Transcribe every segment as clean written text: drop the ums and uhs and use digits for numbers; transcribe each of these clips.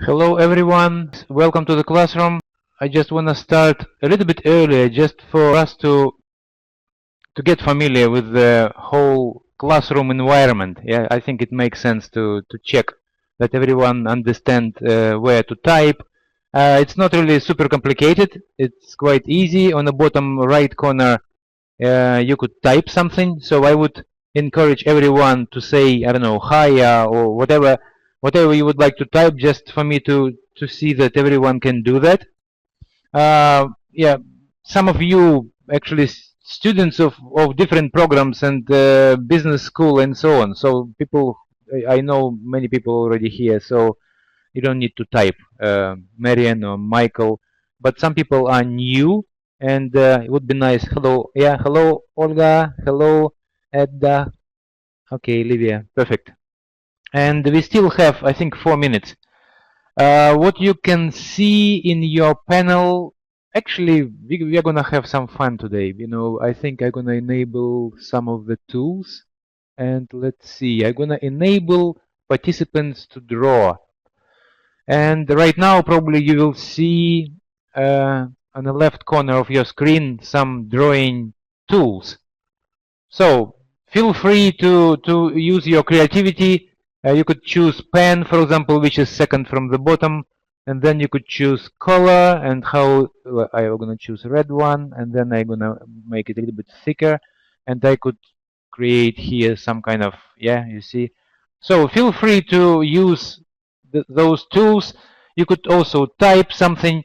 Hello everyone, welcome to the classroom. I just want to start a little bit earlier just for us to get familiar with the whole classroom environment. Yeah, I think it makes sense to check that everyone understand where to type. It's not really super complicated. It's quite easy. On the bottom right corner you could type something. So I would encourage everyone to say, I don't know, hi or whatever you would like to type, just for me to see that everyone can do that. Yeah, some of you actually students of different programs and business school and so on. So people, I know many people already here, so you don't need to type Marian or Michael. But some people are new, and it would be nice. Hello, yeah, hello, Olga. Hello, Edda. Okay, Livia, perfect. And we still have, I think, 4 minutes. What you can see in your panel, actually, we are gonna have some fun today. You know, I think I'm gonna enable some of the tools, and let's see. I'm gonna enable participants to draw. And right now, probably you will see on the left corner of your screen some drawing tools. So feel free to use your creativity. You could choose pen, for example, which is second from the bottom, and then you could choose color and how I'm gonna choose red one, and then I'm gonna make it a little bit thicker, and I could create here some kind of, yeah, you see. So feel free to use those tools. You could also type something.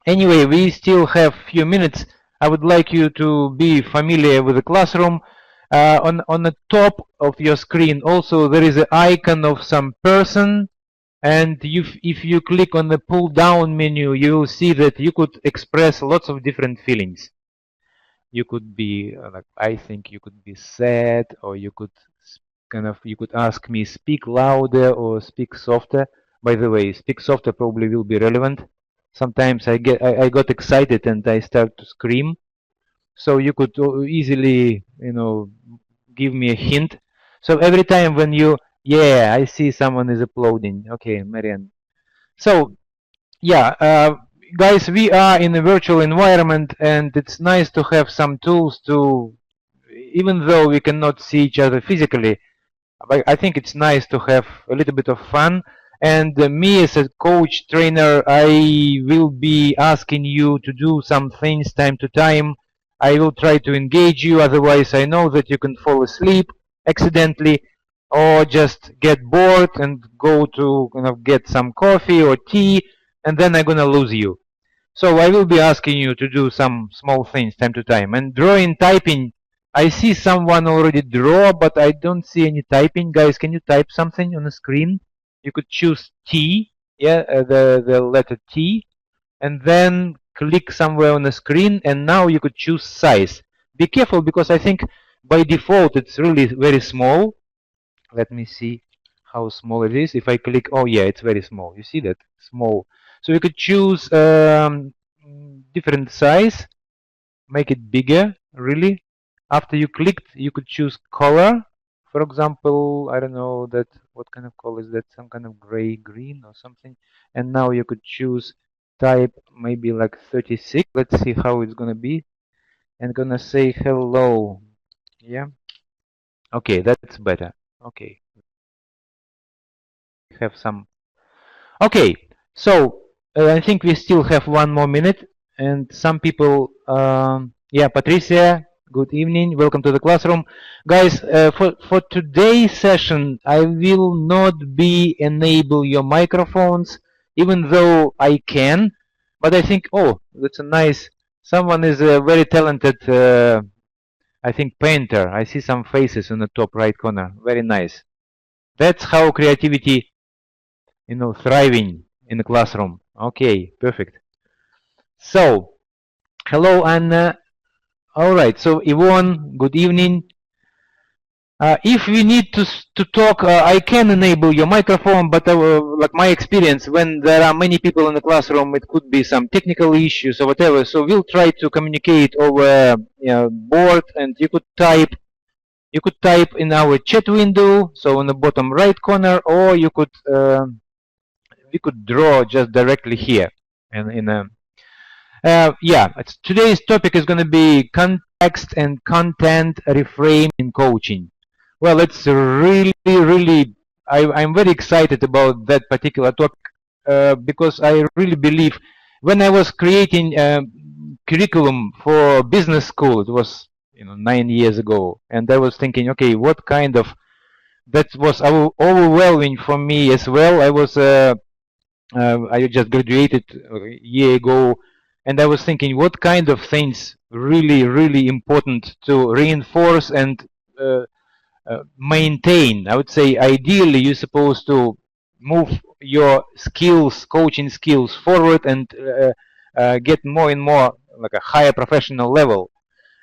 Anyway, we still have few minutes. I would like you to be familiar with the classroom. On the top of your screen also there is an icon of some person, and if you click on the pull down menu, you will see that you could express lots of different feelings. You could be like, I think you could be sad, or you could you could ask me speak louder or speak softer. By the way, speak softer probably will be relevant. Sometimes I got excited and I start to scream. So you could easily, give me a hint. So every time when you, yeah, I see someone is uploading. Okay, Marian. So yeah, guys, we are in a virtual environment, and it's nice to have some tools to, even though we cannot see each other physically, but I think it's nice to have a little bit of fun. And me as a coach trainer, I will be asking you to do some things time to time. I will try to engage you, otherwise I know that you can fall asleep accidentally or just get bored and go to get some coffee or tea, and then I'm gonna lose you. So I will be asking you to do some small things time to time. And drawing, typing, I see someone already draw, but I don't see any typing. Guys, can you type something on the screen? You could choose T, yeah, the letter T, and then click somewhere on the screen, and now you could choose size. Be careful, because I think by default it's really very small. Let me see how small it is. If I click, oh yeah, it's very small. You see that? Small. So you could choose different size, make it bigger, really. After you clicked, you could choose color. For example, I don't know that, what kind of color is that? Some kind of gray, green or something. And now you could choose type, maybe like 36. Let's see how it's gonna be. And gonna say hello. Yeah. Okay, that's better. Okay. Have some. Okay, so I think we still have 1 more minute, and some people, yeah, Patricia, good evening, welcome to the classroom. Guys, for today's session, I will not be enable your microphones, even though I can, but I think, oh, that's a nice, someone is a very talented, I think, painter. I see some faces in the top right corner, very nice. That's how creativity, thriving in the classroom. Okay, perfect. So, hello, Anna. All right. So, Yvonne, good evening. If we need to talk, I can enable your microphone, but like my experience, when there are many people in the classroom, it could be some technical issues or whatever. So we'll try to communicate over board, and you could type. You could type in our chat window, so on the bottom right corner, or you could could draw just directly here. And in a today's topic is going to be context and content reframe in coaching. Well, it's really, I'm very excited about that particular topic because I really believe when I was creating curriculum for business school, it was 9 years ago, and I was thinking, okay, what kind of, that was overwhelming for me as well. I just graduated a year ago, and I was thinking what kind of things really important to reinforce and maintain. I would say ideally you're supposed to move your skills, coaching skills forward and get more and more like a higher professional level.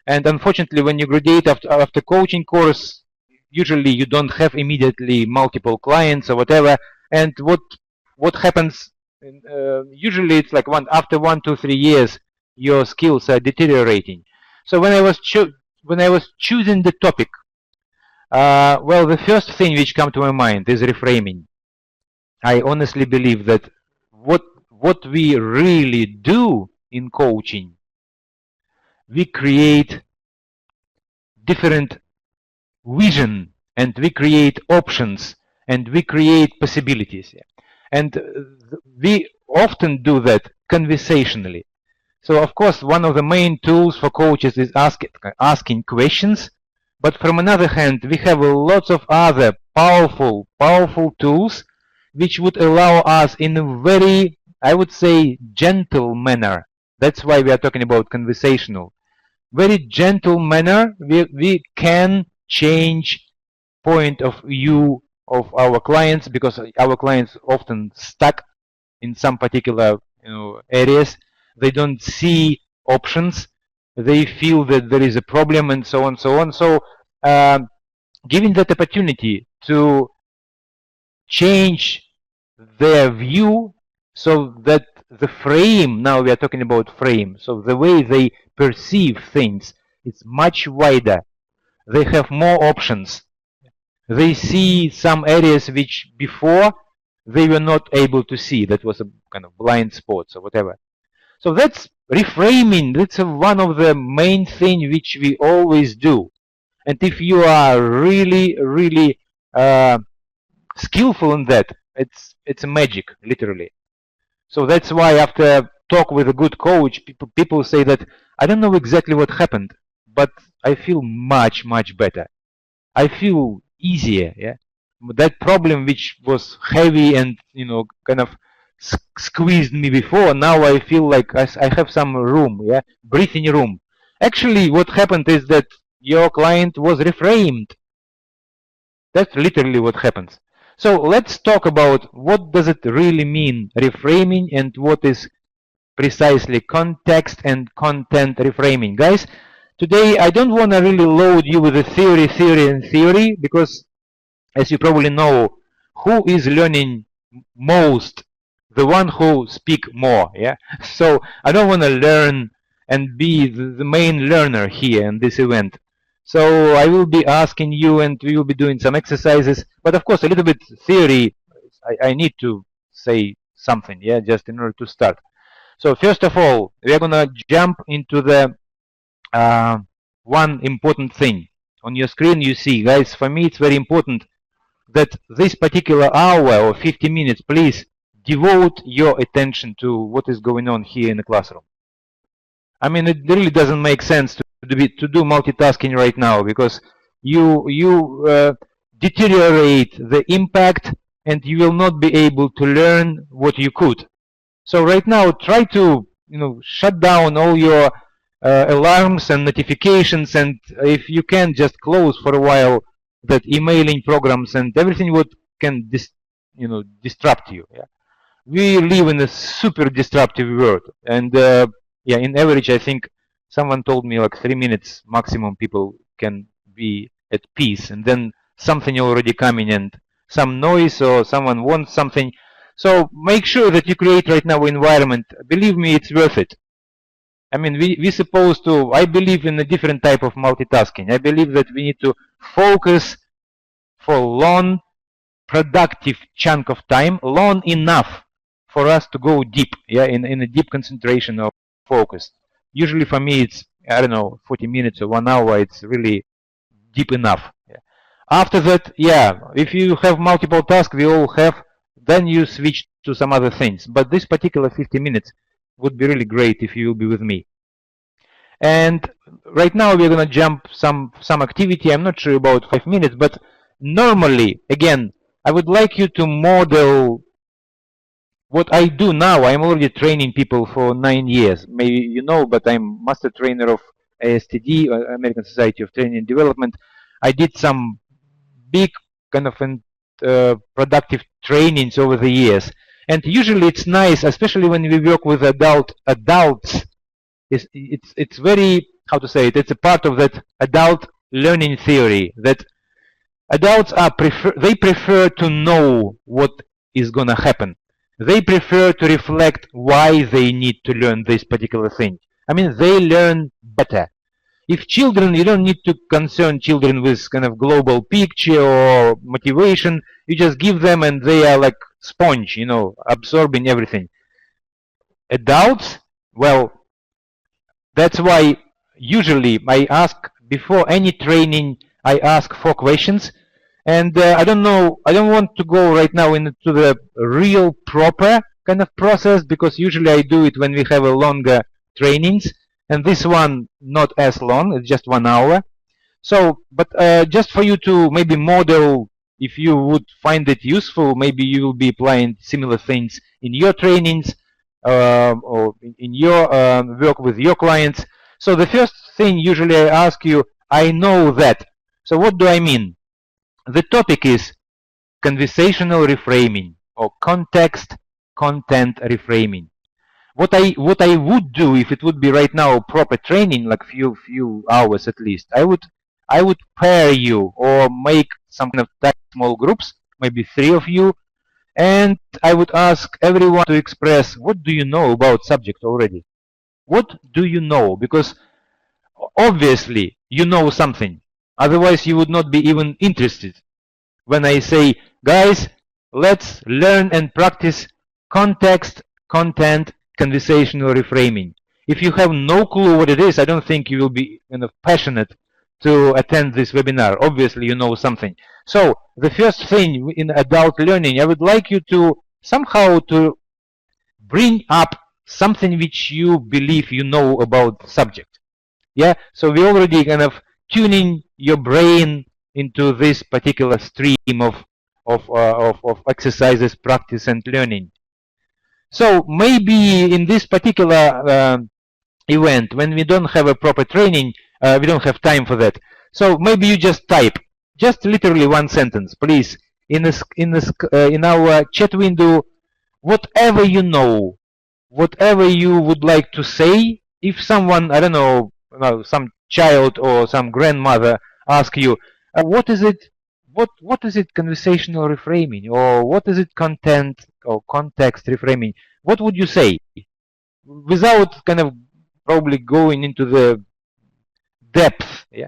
And unfortunately, when you graduate after coaching course, usually you don't have immediately multiple clients or whatever. And what happens? Usually, it's like after 1 to 3 years, your skills are deteriorating. So when I was choosing the topic, well, the first thing which came to my mind is reframing. I honestly believe that what we really do in coaching, we create different vision and we create options and we create possibilities. And we often do that conversationally. So of course one of the main tools for coaches is asking questions, but from another hand we have lots of other powerful tools which would allow us in a very, I would say, gentle manner. That's why we are talking about conversational. Very gentle manner, we can change point of view of our clients, because our clients often stuck in some particular areas. They don't see options. They feel that there is a problem and so on, so on. So giving that opportunity to change their view so that the frame, now we are talking about frame, so the way they perceive things is much wider. They have more options. They see some areas which before they were not able to see. That was a kind of blind spots or whatever. So that's reframing. That's one of the main things which we always do. And if you are really skillful in that, it's a magic, literally. So that's why after talk with a good coach, people say that I don't know exactly what happened, but I feel much better. I feel easier. Yeah, that problem which was heavy and kind of squeezed me before, now I feel like I have some room. Yeah, breathing room. Actually, what happened is that your client was reframed. That's literally what happens. So let's talk about what does it really mean, reframing, and what is precisely context and content reframing. Guys, today I don't want to really load you with the theory, because as you probably know, who is learning most? The one who speak more. Yeah. So I don't want to learn and be the main learner here in this event. So I will be asking you and we will be doing some exercises, but of course a little bit theory. I need to say something, yeah, just in order to start. So first of all, we are gonna jump into the one important thing. On your screen you see, guys, for me it's very important that this particular hour or 50 minutes, please devote your attention to what is going on here in the classroom. I mean, it really doesn't make sense to do multitasking right now, because you deteriorate the impact and you will not be able to learn what you could. So right now, try to shut down all your alarms and notifications, and if you can, just close for a while that emailing programs and everything what can disrupt you. Yeah? We live in a super disruptive world, and yeah, in average, I think someone told me like 3 minutes maximum people can be at peace, and then something already coming and some noise or someone wants something. So make sure that you create right now environment. Believe me, it's worth it. I mean, we supposed to, I believe in a different type of multitasking. I believe that we need to focus for long, productive chunk of time, long enough for us to go deep, yeah, in a deep concentration of focus. Usually for me it's, I don't know, 40 minutes or 1 hour. It's really deep enough. Yeah. After that, yeah, if you have multiple tasks, we all have, then you switch to some other things. But this particular 50 minutes would be really great if you will be with me. And right now we're gonna jump some activity. I'm not sure about 5 minutes, but normally, again, I would like you to model what I do now. I'm already training people for 9 years. Maybe you know, but I'm master trainer of ASTD, American Society of Training and Development. I did some big kind of productive trainings over the years. And usually it's nice, especially when we work with adults. It's very, how to say it, it's a part of that adult learning theory that adults they prefer to know what is going to happen. They prefer to reflect why they need to learn this particular thing. I mean, they learn better. If children, you don't need to concern children with kind of global picture or motivation. You just give them and they are like sponge, you know, absorbing everything. Adults, well, that's why usually I ask, before any training, I ask 4 questions. And I don't know, I don't want to go right now into the real proper kind of process, because usually I do it when we have a longer trainings. And this one, not as long, it's just 1 hour. So, but just for you to maybe model, if you would find it useful, maybe you will be applying similar things in your trainings or in your work with your clients. So the first thing usually I ask you, I know that. So what do I mean? The topic is conversational reframing or content reframing. What I would do if it would be right now proper training, like few hours at least, I would pair you or make some kind of small groups, maybe 3 of you, and I would ask everyone to express what do you know about subject already. What do you know? Because obviously you know something. Otherwise you would not be even interested. When I say, guys, let's learn and practice content, conversational reframing. If you have no clue what it is, I don't think you will be kind of passionate to attend this webinar. Obviously, you know something. So the first thing in adult learning, I would like you to somehow to bring up something which you believe you know about the subject. Yeah. So we already kind of tuning your brain into this particular stream of exercises, practice, and learning. So maybe in this particular event, when we don't have a proper training, we don't have time for that. So maybe you just type, just literally 1 sentence, please, in our chat window, whatever you know, whatever you would like to say. If someone, I don't know, some child or some grandmother ask you, what is it? What is it conversational reframing, or what is it content or context reframing? What would you say, without kind of probably going into the depth? Yeah,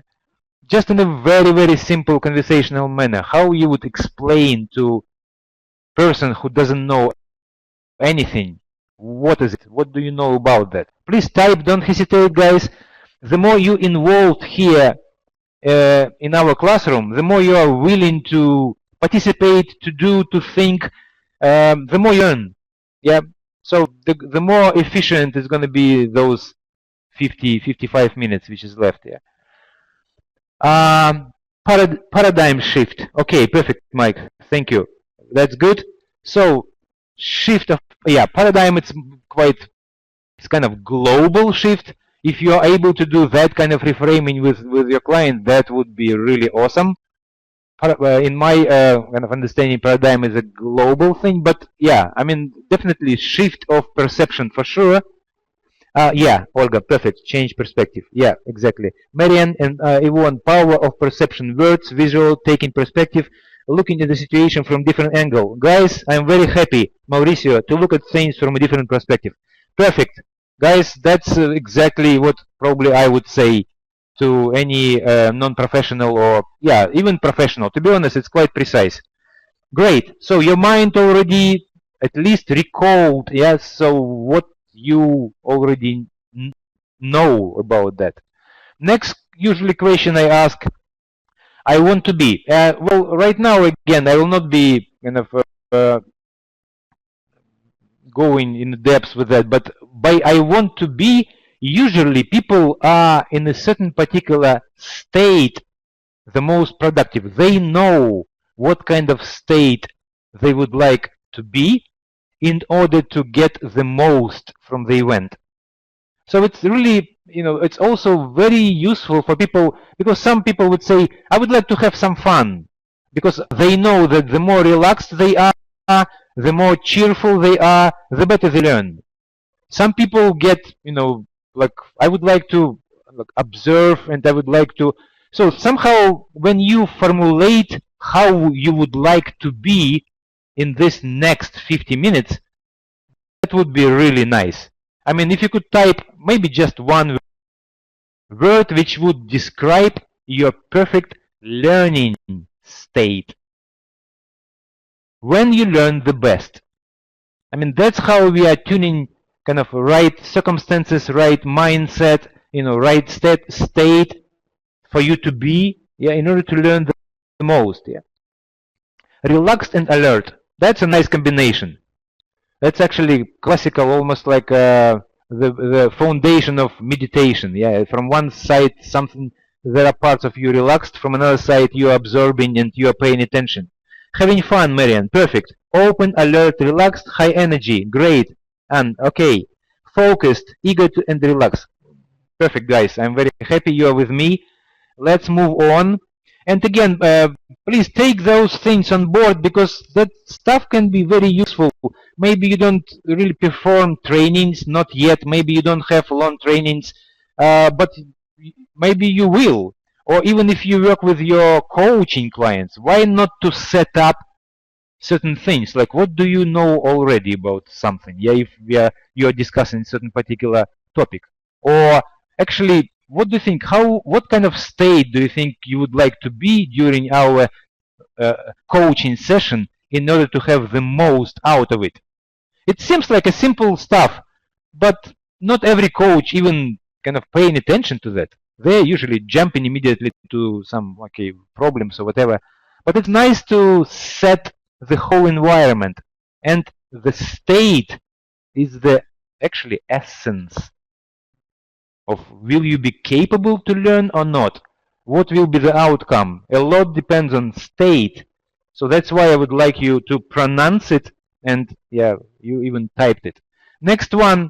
just in a very, very simple conversational manner, how you would explain to person who doesn't know anything, what is it? What do you know about that? Please type, don't hesitate, guys. The more you involved here in our classroom, the more you are willing to participate, to do, to think, the more you learn. Yeah. So the more efficient is going to be those 55 minutes which is left. Yeah. Paradigm shift. Okay, perfect, Mike. Thank you. That's good. So shift of, yeah, paradigm. It's kind of global shift. If you are able to do that kind of reframing with your client, that would be really awesome. In my kind of understanding, paradigm is a global thing, but yeah, I mean, definitely shift of perception for sure. Yeah, Olga, perfect. Change perspective. Yeah, exactly. Marian and Yvonne, power of perception, words, visual, taking perspective, looking at the situation from different angle. Guys, I'm very happy, Mauricio, to look at things from a different perspective. Perfect. Guys, that's exactly what probably I would say to any non-professional or, yeah, even professional. To be honest, it's quite precise. Great. So your mind already at least recalled, yes, so what you already know about that. Next usually question I ask, I want to be. Well, right now, again, I will not be kind of going in depth with that, but by I want to be, usually people are in a certain particular state the most productive. They know what kind of state they would like to be in order to get the most from the event. So it's really, it's also very useful for people, because some people would say, I would like to have some fun, because they know that the more relaxed they are, the more cheerful they are, the better they learn. Some people get, like, I would like to observe, and I would like to. So somehow, when you formulate how you would like to be in this next 50 minutes, that would be really nice. I mean, if you could type maybe just one word which would describe your perfect learning state. When you learn the best. I mean, that's how we are tuning kind of right circumstances, right mindset, right state for you to be, yeah, in order to learn the most, yeah. Relaxed and alert. That's a nice combination. That's actually classical, almost like the foundation of meditation. Yeah, from one side, something, there are parts of you relaxed. From another side, you are absorbing and you are paying attention. Having fun, Marian. Perfect. Open, alert, relaxed, high energy. Great. And okay. Focused, eager to, and relaxed. Perfect, guys. I'm very happy you are with me. Let's move on. And again, please take those things on board, because that stuff can be very useful. Maybe you don't really perform trainings, not yet. Maybe you don't have long trainings, but maybe you will. Or even if you work with your coaching clients, why not to set up certain things? Like, what do you know already about something? Yeah, if you're discussing certain particular topic. Or actually, what do you think? What kind of state do you think you would like to be during our coaching session in order to have the most out of it? It seems like a simple stuff, but not every coach even kind of paying attention to that. They're usually jumping immediately to some problems or whatever. But it's nice to set the whole environment, and the state is the actually essence of will you be capable to learn or not? What will be the outcome? A lot depends on state. So that's why I would like you to pronounce it, and yeah, you even typed it. Next one,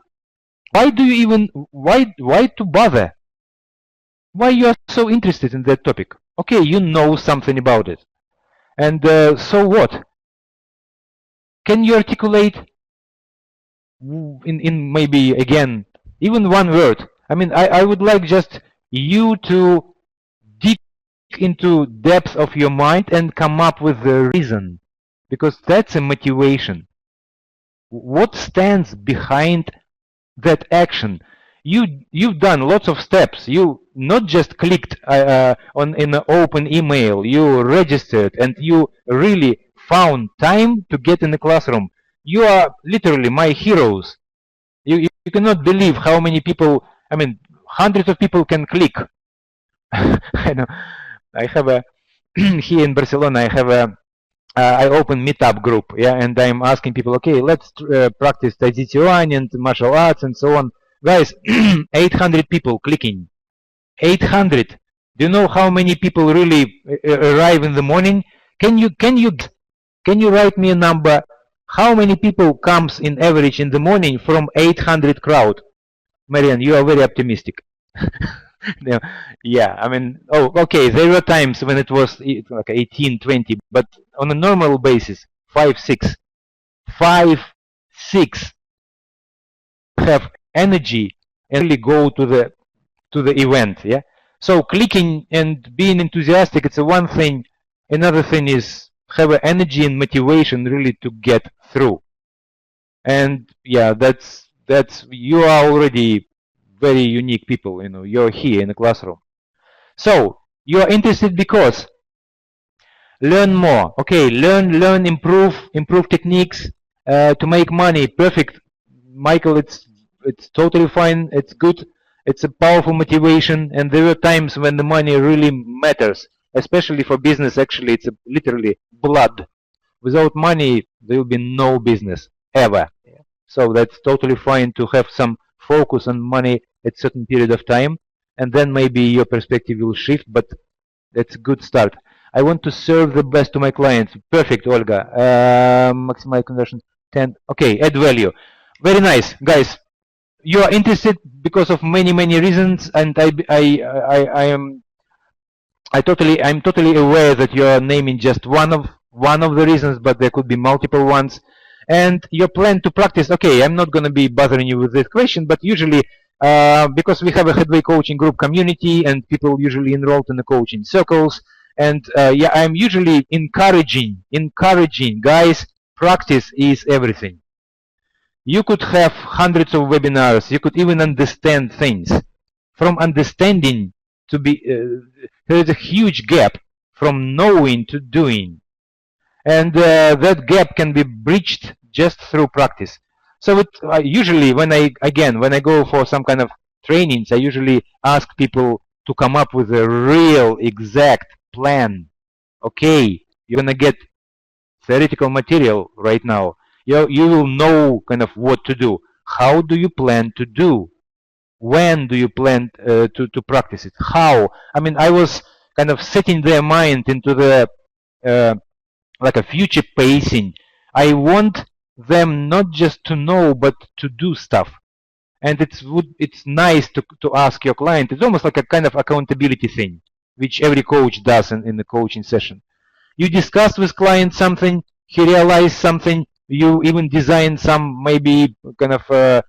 why do you even, why to bother? Why you are so interested in that topic? Okay, you know something about it. And so what? Can you articulate in maybe, again, even one word? I mean, I would like just you to dig into depth of your mind and come up with the reason, because that's a motivation. What stands behind that action? You've done lots of steps. You not just clicked on in an open email. You registered and you really found time to get in the classroom. You are literally my heroes. You cannot believe how many people. I mean, hundreds of people can click. I know. I have a here in Barcelona. I have a I open meetup group, yeah, and I'm asking people, okay, let's practice Taijitsuan and martial arts and so on. Guys, 800 people clicking. 800. Do you know how many people really arrive in the morning? Can you write me a number? How many people comes in average in the morning from 800 crowd? Marian, you are very optimistic. Yeah, I mean, oh, okay, there were times when it was like 18, 20, but on a normal basis, 5, 6. 5, 6 have energy and really go to the event, yeah? So clicking and being enthusiastic, it's a one thing. Another thing is have energy and motivation really to get through. And yeah, that's you are already very unique people, you're here in the classroom. So you are interested because learn more. Okay, learn, improve techniques, to make money. Perfect, Michael. It's totally fine. It's good. It's a powerful motivation, and there are times when the money really matters, especially for business. Actually, it's literally blood. Without money, there will be no business ever. So that's totally fine to have some focus on money at certain period of time, and then maybe your perspective will shift. But that's a good start. I want to serve the best to my clients. Perfect, Olga. Maximize conversion 10. Okay, add value. Very nice, guys. You are interested because of many reasons, and I'm totally aware that you are naming just one of the reasons, but there could be multiple ones. And your plan to practice. Okay, I'm not going to be bothering you with this question, but usually because we have a Headway coaching group community and people usually enrolled in the coaching circles, and yeah, I'm usually encouraging guys. Practice is everything. You could have hundreds of webinars. You could even understand things. From understanding to be, there is a huge gap from knowing to doing. And that gap can be bridged just through practice. So usually when I go for some kind of trainings, I usually ask people to come up with a real exact plan. Okay, you're going to get theoretical material right now. You will know kind of what to do. How do you plan to do? When do you plan to practice it? How? I mean, I was kind of setting their mind into the like a future pacing. I want them not just to know, but to do stuff. And it's nice to ask your client. It's almost like a kind of accountability thing, which every coach does in the coaching session. You discuss with client something, he realized something, you even design some maybe kind of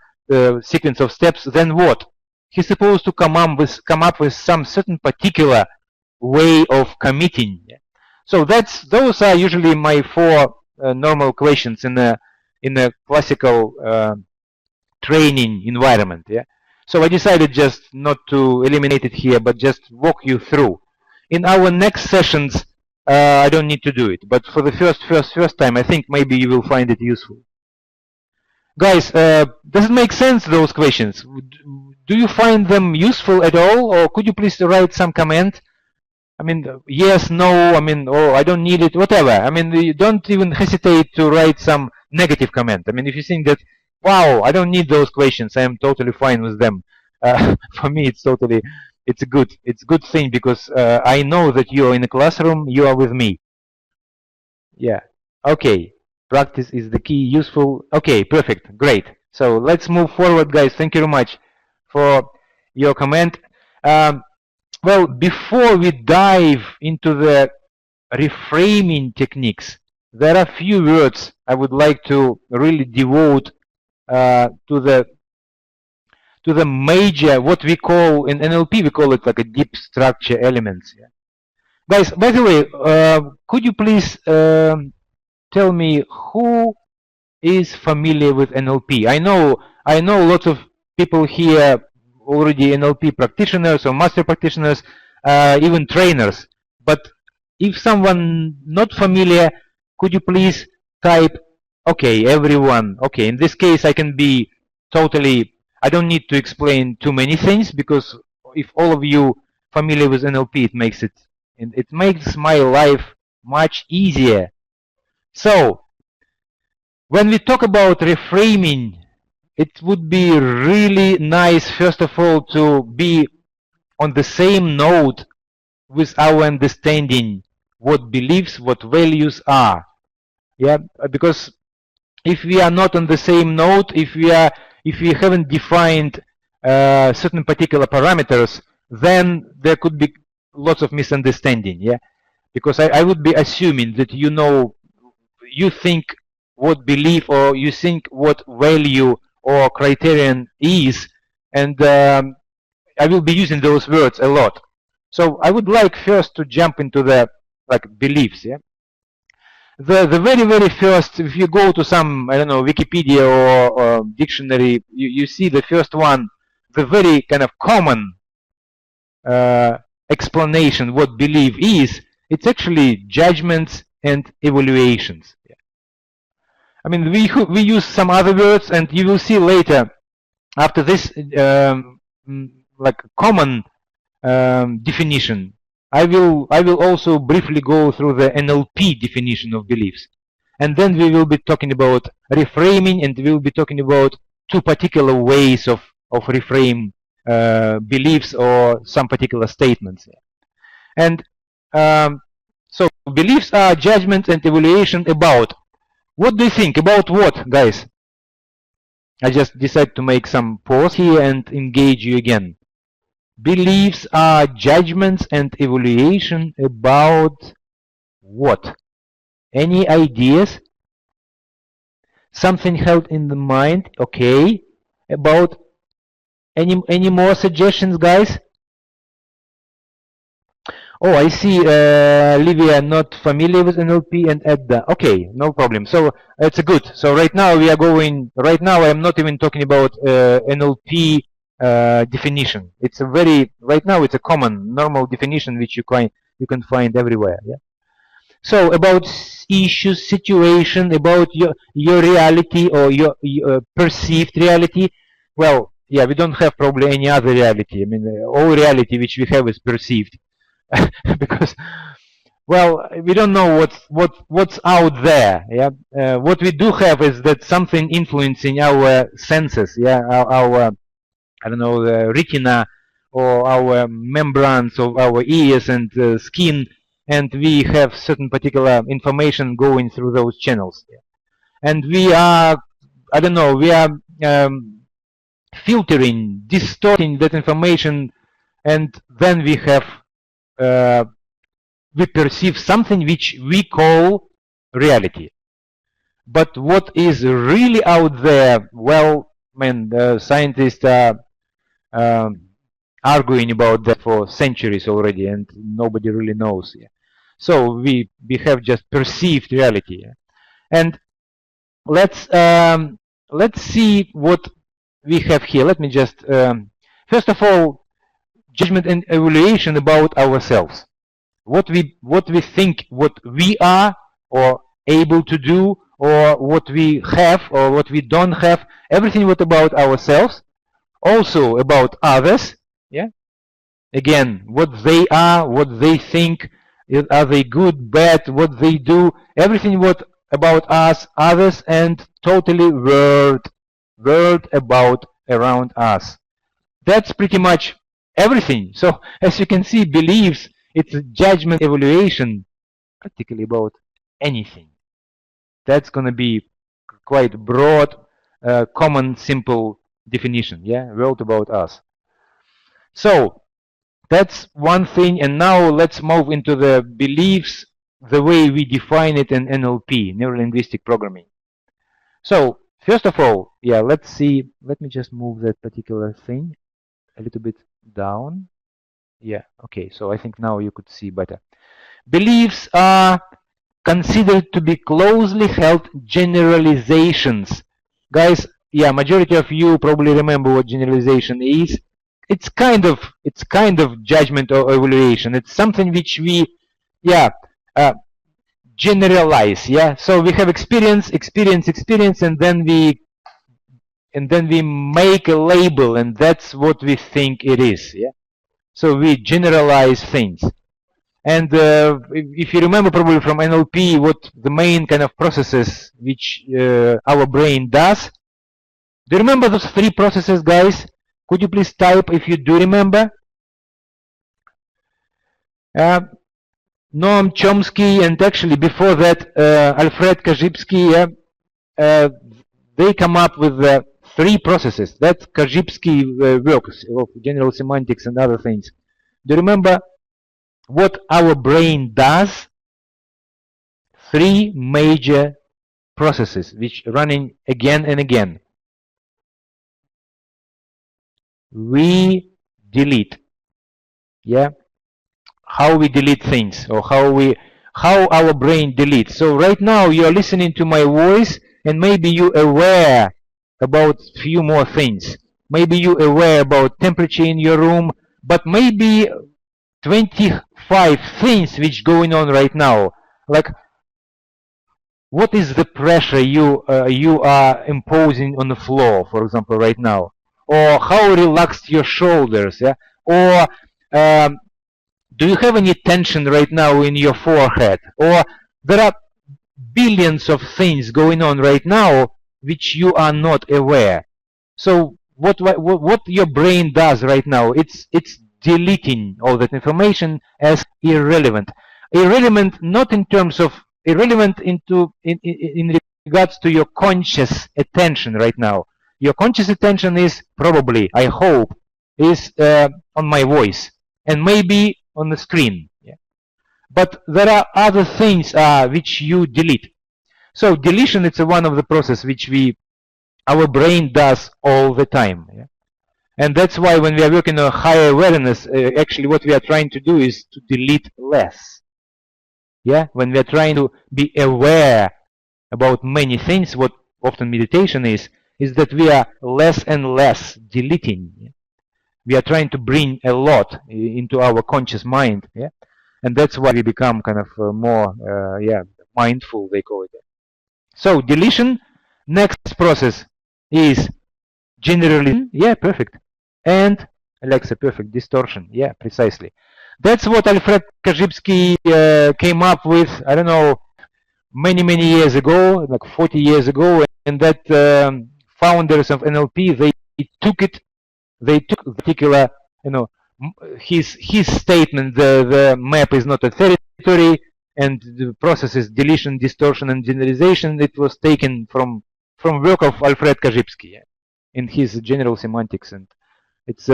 sequence of steps, then what? He's supposed to come up with some certain particular way of committing. So those are usually my four normal questions in a classical training environment. Yeah. So I decided just not to eliminate it here, but just walk you through. In our next sessions, I don't need to do it, but for the first time, I think maybe you will find it useful. Guys, does it make sense, those questions? Do you find them useful at all, or could you please write some comment? I mean, yes, no, I mean, oh, I don't need it, whatever. I mean, you don't even hesitate to write some negative comment. I mean, if you think that, wow, I don't need those questions, I am totally fine with them. For me, it's a good thing, because I know that you are in a classroom, you are with me. Yeah. Okay. Practice is the key, useful. Okay, perfect, great. So let's move forward, guys. Thank you very much for your comment. Well, before we dive into the reframing techniques, there are a few words I would like to really devote to the major, what we call in NLP, we call it like a deep structure elements. Yeah. Guys, by the way, could you please tell me who is familiar with NLP? I know lots of people here already NLP practitioners or master practitioners, even trainers. But if someone not familiar, could you please type, okay, everyone. Okay, in this case I can be totally, I don't need to explain too many things, because if all of you familiar with NLP, it makes my life much easier. So, when we talk about reframing, it would be really nice, first of all, to be on the same note with our understanding what beliefs, what values are. Yeah, because if we are not on the same note, if we haven't defined certain particular parameters, then there could be lots of misunderstanding. Yeah, because I would be assuming that you think what belief, or you think what value or criterion is, and I will be using those words a lot. So I would like first to jump into the beliefs. Yeah. The very first, if you go to some, I don't know, Wikipedia or dictionary, you see the first one, the very kind of common explanation what belief is. It's actually judgments and evaluations. I mean, we use some other words, and you will see later after this like common definition. I will also briefly go through the NLP definition of beliefs, and then we will be talking about reframing, and we will be talking about two particular ways of reframe beliefs or some particular statements. And so beliefs are judgments and evaluation about. What do you think about what, guys? I just decided to make some pause here and engage you again. Beliefs are judgments and evaluation about what? Any ideas? Something held in the mind, okay. About any more suggestions, guys? Oh, I see, Livia, not familiar with NLP and Edda. Okay, no problem. So it's good. So right now we are going. Right now I'm not even talking about NLP definition. It's a very right now it's a common, normal definition which you can find everywhere. Yeah. So about issues, situation, about your reality or your perceived reality. Well, yeah, we don't have probably any other reality. I mean, all reality which we have is perceived. Because, well, we don't know what's out there. Yeah, what we do have is that something influencing our senses. Yeah, our I don't know, the retina or our membranes of our ears and skin, and we have certain particular information going through those channels. Yeah. And we are, I don't know, we are filtering, distorting that information, and then we have we perceive something which we call reality. But what is really out there, well, man, the scientists are arguing about that for centuries already, and nobody really knows. Yeah. So we have just perceived reality. Yeah. And let's see what we have here. Let me just first of all, judgment and evaluation about ourselves. What we think, what we are or able to do, or what we have or what we don't have, everything what about ourselves, also about others. Yeah. Again, what they are, what they think, are they good, bad, what they do, everything what about us, others, and totally world about around us. That's pretty much everything. So as you can see, beliefs, it's a judgment, evaluation, practically about anything. That's going to be quite broad, common, simple definition. Yeah, world about us. So that's one thing. And now let's move into the beliefs, the way we define it in NLP, neuro-linguistic programming. So first of all, yeah, let's see. Let me just move that particular thing a little bit down. Yeah, okay, so I think now you could see better. Beliefs are considered to be closely held generalizations. Guys, yeah, majority of you probably remember what generalization is. It's kind of judgment or evaluation. It's something which we, yeah, generalize. Yeah, so we have experience, and then we make a label, and that's what we think it is. Yeah. So we generalize things. And if you remember probably from NLP, what the main kind of processes which our brain does. Do you remember those three processes, guys? Could you please type if you do remember? Noam Chomsky, and actually before that, Alfred Korzybski, they come up with three processes. That's Korzybski works of general semantics and other things. Do you remember what our brain does? Three major processes which running again and again. We delete. Yeah, how we delete things, or how our brain deletes. So right now you are listening to my voice, and maybe you aware about few more things. Maybe you aware about temperature in your room, but maybe 25 things which going on right now. Like what is the pressure you are imposing on the floor, for example, right now, or how relaxed your shoulders, yeah, or do you have any tension right now in your forehead, or there are billions of things going on right now which you are not aware. So what your brain does right now, it's deleting all that information as irrelevant. Irrelevant not in terms of irrelevant in regards to your conscious attention right now. Your conscious attention is probably, I hope, is on my voice and maybe on the screen. Yeah. But there are other things which you delete. So deletion is one of the process which our brain does all the time. Yeah? And that's why when we are working on higher awareness, actually what we are trying to do is to delete less. Yeah, when we are trying to be aware about many things, what often meditation is that we are less and less deleting. Yeah? We are trying to bring a lot into our conscious mind. Yeah, and that's why we become kind of more, mindful, they call it. So deletion. Next process is generalization. Yeah, perfect. And Alexa, perfect. Distortion. Yeah, precisely. That's what Alfred Korzybski came up with, I don't know, many years ago, like 40 years ago, and that founders of NLP, they took particular, his statement, the map is not a territory, and the process is deletion, distortion, and generalization. It was taken from work of Alfred Korzybski in his general semantics, and it's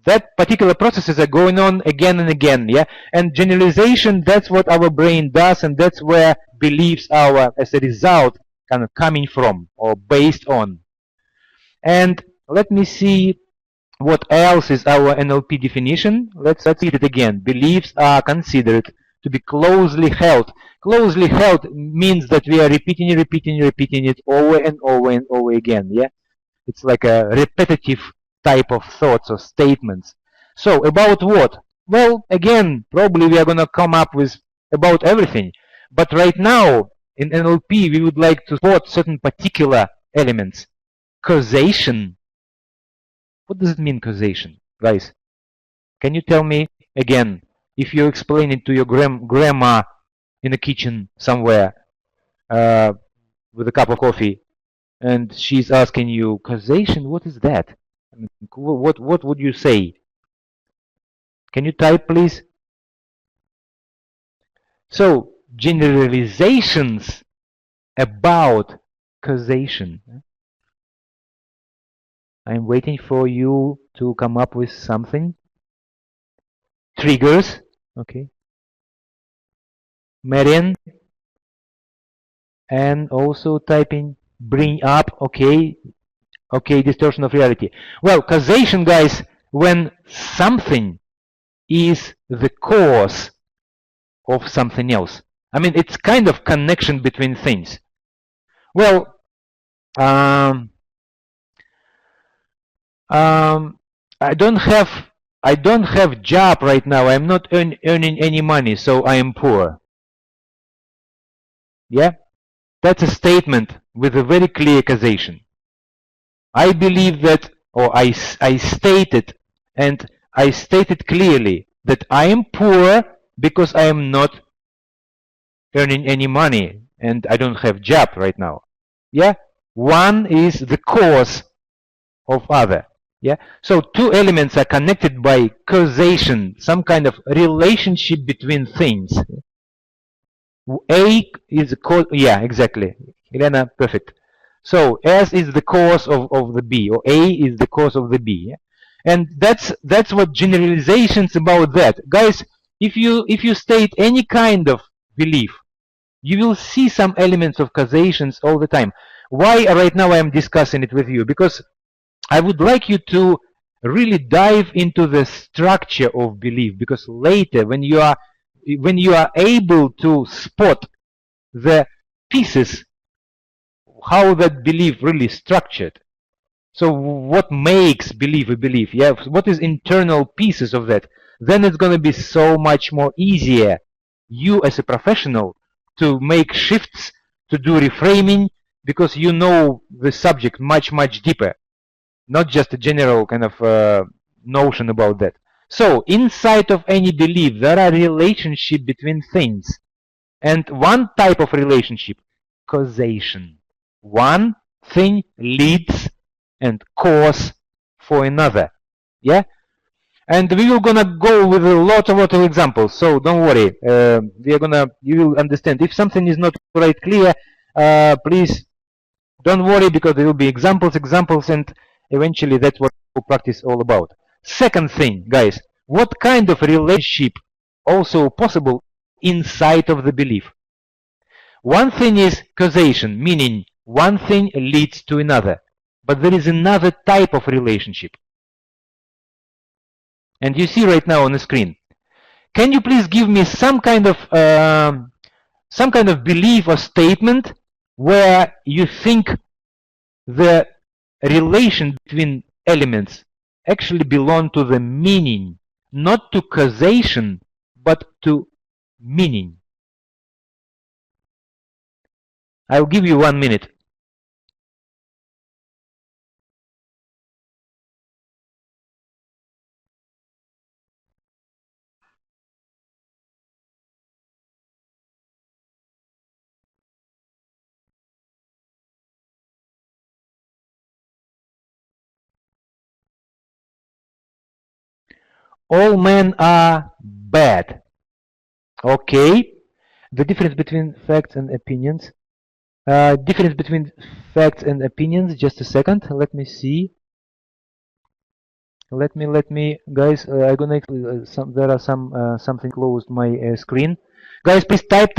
that particular processes are going on again and again, yeah. And generalization, that's what our brain does, and that's where beliefs are, as a result, kind of coming from or based on. And let me see what else is our NLP definition. Let's read it again. Beliefs are considered to be closely held. Closely held means that we are repeating it over and over and over again. Yeah, it's like a repetitive type of thoughts or statements. So about what? Well, again, probably we are going to come up with about everything. But right now in NLP, we would like to spot certain particular elements. Causation. What does it mean, causation, guys? Can you tell me again? If you explain it to your grandma in the kitchen somewhere with a cup of coffee, and she's asking you, causation, what is that? I mean, what would you say? Can you type, please? So, generalizations about causation. I'm waiting for you to come up with something. Triggers. Okay. Marian. And also typing bring up. Okay. Okay, distortion of reality. Well, causation, guys, when something is the cause of something else. I mean, it's kind of connection between things. Well, I don't have job right now. I'm not earning any money, so I am poor. Yeah, that's a statement with a very clear causation. I believe that, or I stated, and I stated clearly that I am poor because I am not earning any money and I don't have job right now. Yeah, one is the cause of other. Yeah, so two elements are connected by causation, some kind of relationship between things. A is the cause. Yeah, exactly. Elena, perfect. So S is the cause of the B, or A is the cause of the B. Yeah? And that's what generalizations about that. Guys, if you state any kind of belief, you will see some elements of causations all the time. Why right now I am discussing it with you? Because I would like you to really dive into the structure of belief, because later when you are able to spot the pieces, how that belief really structured. So what makes belief a belief? Yeah, what is internal pieces of that? Then it's going to be so much more easier, you as a professional, to make shifts to do reframing because you know the subject much deeper, not just a general kind of notion about that. So inside of any belief there are relationships between things, and one type of relationship, causation. One thing leads and cause for another. Yeah, and we are gonna go with a lot of examples, so don't worry. You will understand. If something is not quite clear, please don't worry, because there will be examples, and eventually that's what practice is all about. Second thing, guys, what kind of relationship also possible inside of the belief? One thing is causation, meaning one thing leads to another, but there is another type of relationship. And you see right now on the screen. Can you please give me some kind of belief or statement where you think the relation between elements actually belong to the meaning, not to causation, but to meaning? I'll give you 1 minute. All men are bad. Okay. The difference between facts and opinions. Difference between facts and opinions. Just a second. Let me see. Let me, guys. I'm gonna. There are something closed my screen. Guys, please type.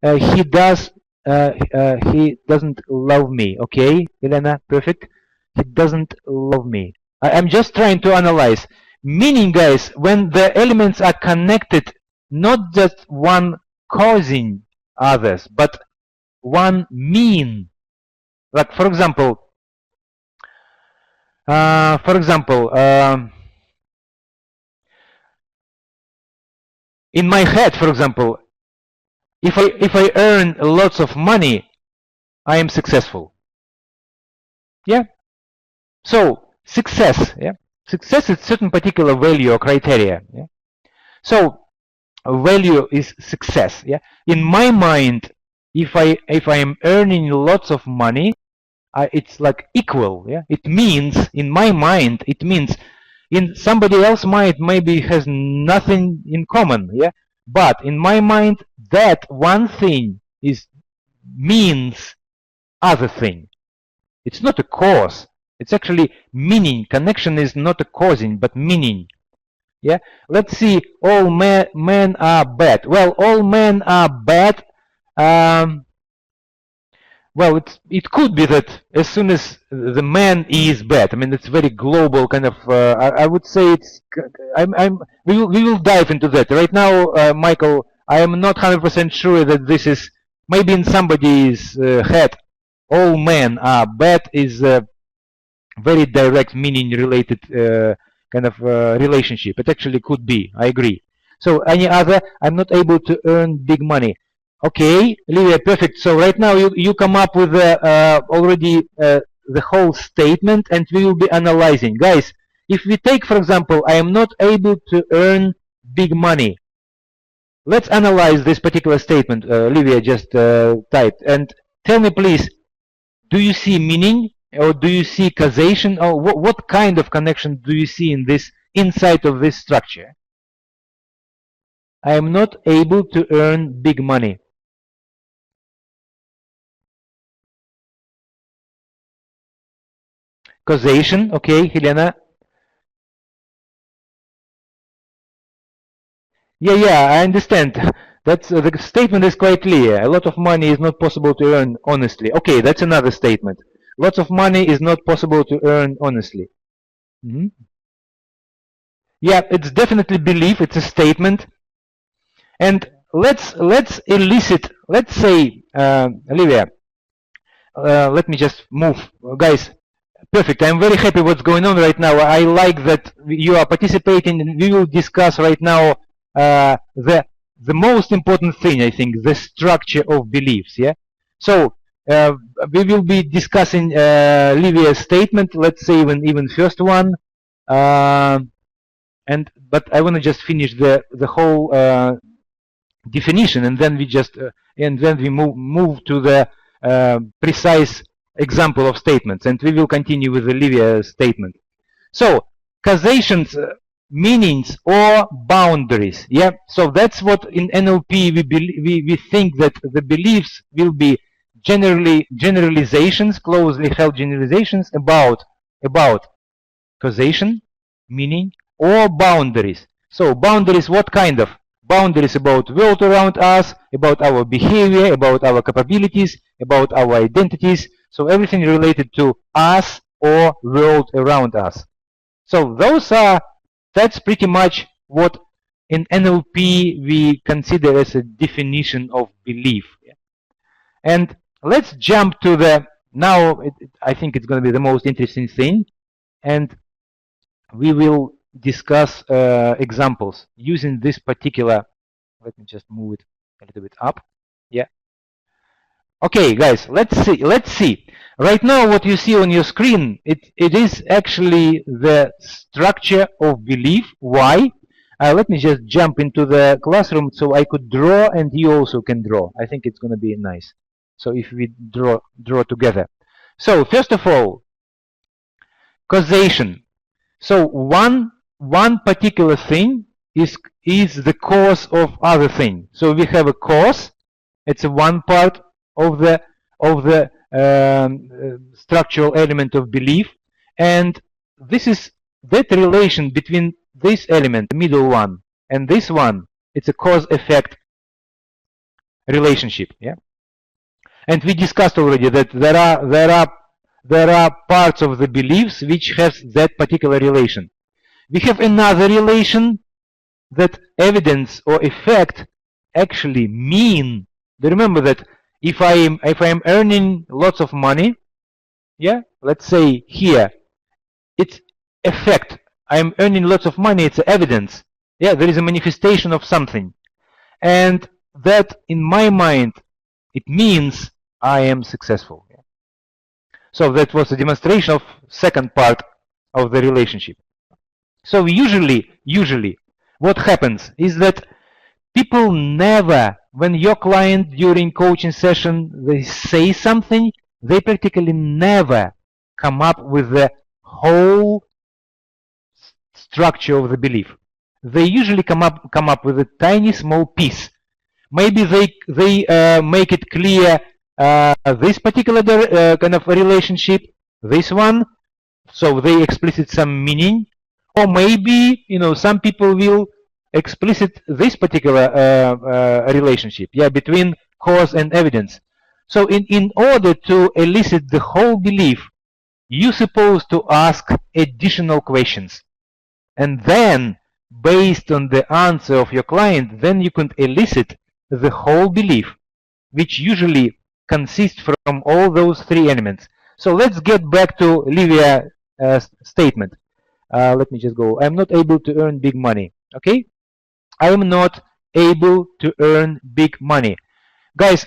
He does. He doesn't love me. Okay, Elena. Perfect. He doesn't love me. I'm just trying to analyze. Meaning, guys, when the elements are connected, not just one causing others, but one mean. Like, for example, in my head, for example, if I earn lots of money, I am successful. Yeah. So success. Yeah. Success is certain particular value or criteria. Yeah? So value is success. Yeah. In my mind, if I am earning lots of money, it's like equal. Yeah. It means in my mind, it means in somebody else's mind maybe has nothing in common. Yeah. But in my mind, that one thing means other thing. It's not a cause. It's actually meaning. Connection is not a causing, but meaning. Yeah. Let's see. All men are bad. Well, all men are bad. Well, it could be that as soon as the man is bad. I mean, it's very global kind of. I would say it's. We will dive into that right now, Michael. I am not 100% sure that this is maybe in somebody's head. All men are bad is very direct meaning related kind of relationship. It actually could be. I agree. So any other? I'm not able to earn big money. Okay, Livia, perfect. So right now you come up with already the whole statement, and we will be analyzing. Guys, if we take, for example, I am not able to earn big money. Let's analyze this particular statement. Livia just typed. And tell me, please, do you see meaning? Or do you see causation? Or what kind of connection do you see in this inside of this structure? I am not able to earn big money. Causation, okay, Helena. Yeah, I understand. That's the statement is quite clear. A lot of money is not possible to earn honestly. Okay, that's another statement. Lots of money is not possible to earn honestly. Yeah, it's definitely belief. It's a statement. And let's elicit. Let's say, Olivia. Let me just move, guys. Perfect. I'm very happy what's going on right now. I like that you are participating, and we will discuss right now the most important thing. I think the structure of beliefs. Yeah. So we will be discussing Livia's statement. Let's say even first one, but I want to just finish the whole definition, and then we just move to the precise example of statements, and we will continue with the Livia statement. So causations, meanings or boundaries. Yeah. So that's what in NLP we think that the beliefs will be generalizations, closely held generalizations about causation, meaning or boundaries. So boundaries, what kind of? Boundaries about world around us, about our behavior, about our capabilities, about our identities. So everything related to us or world around us. So that's pretty much what in NLP we consider as a definition of belief. And let's jump to now I think it's going to be the most interesting thing, and we will discuss examples using this particular, let me just move it a little bit up. Yeah. Okay, guys, let's see. Right now, what you see on your screen, it is actually the structure of belief. Why? Let me just jump into the classroom so I could draw and you also can draw. I think it's going to be nice. So if we draw together. So first of all, causation. So one particular thing is the cause of other thing. So we have a cause. It's one part of the structural element of belief, and this is that relation between this element, the middle one, and this one. It's a cause-effect relationship. Yeah. And we discussed already that there are parts of the beliefs which has that particular relation. We have another relation that evidence or effect actually mean. Remember that if I am earning lots of money, yeah, let's say here, it's effect. I am earning lots of money. It's evidence. Yeah, there is a manifestation of something, and that in my mind, it means I am successful. So that was a demonstration of second part of the relationship. So usually what happens is that people never, when your client during coaching session, they say something, they practically never come up with the whole structure of the belief. They usually come up with a tiny small piece. Maybe they make it clear this particular kind of relationship, this one, so they explicit some meaning, or maybe some people will explicit this particular relationship, yeah, between cause and evidence. So in order to elicit the whole belief, you're supposed to ask additional questions, and then based on the answer of your client, then you can elicit the whole belief, which usually consists from all those three elements. So let's get back to Livia's statement. Let me just go. I'm not able to earn big money. Okay? I am not able to earn big money. Guys,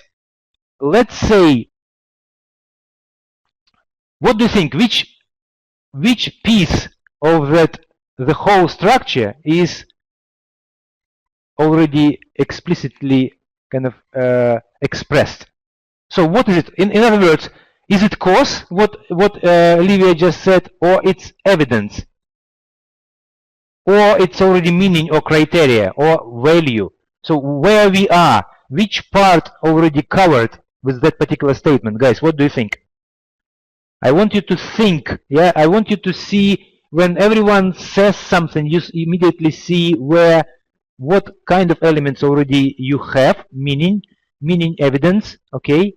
let's say, what do you think? Which piece of the whole structure is already explicitly kind of expressed? So what is it? In other words, is it cause, what Livia just said, or it's evidence? Or it's already meaning or criteria or value? So where we are, which part already covered with that particular statement? Guys, what do you think? I want you to think, yeah? I want you to see when everyone says something, you immediately see what kind of elements already you have, meaning, evidence, okay?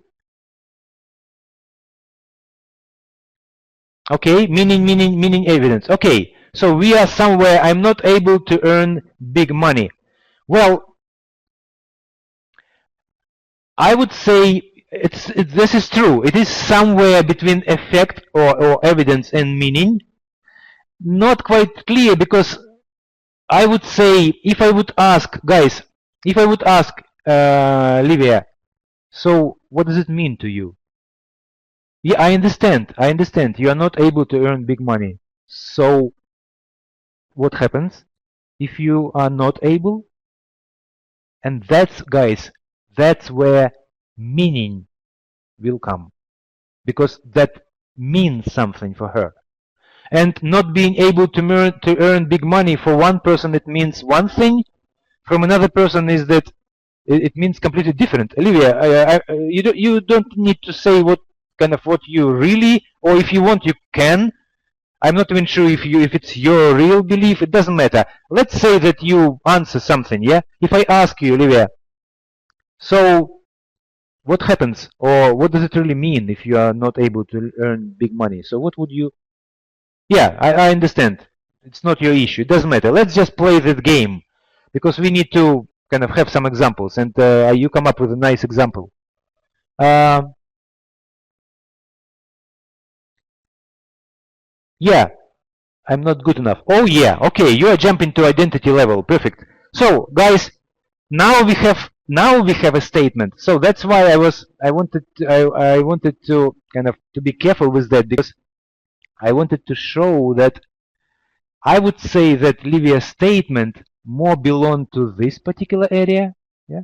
Okay, meaning evidence. Okay, so we are somewhere, I'm not able to earn big money. Well, I would say this is true. It is somewhere between effect or evidence and meaning. Not quite clear, because I would say, if I would ask, guys, if I would ask Livia, so what does it mean to you? Yeah, I understand. You are not able to earn big money. So what happens if you are not able? And that's, guys, that's where meaning will come, because that means something for her. And not being able to earn big money, for one person it means one thing, from another person is that it means completely different. Olivia, you don't need to say what you really, or if you want you can. I'm not even sure if it's your real belief. It doesn't matter. Let's say that you answer something, yeah? If I ask you, Olivia, so what happens, or what does it really mean if you are not able to earn big money? So what would you... Yeah, I understand. It's not your issue. It doesn't matter. Let's just play that game, because we need to have some examples, and you come up with a nice example. Yeah, I'm not good enough. Oh yeah, okay, you are jumping to identity level. Perfect. So guys, now we have a statement. So that's why I wanted to to be careful with that, because I wanted to show that I would say that Livia's statement more belonged to this particular area. Yeah.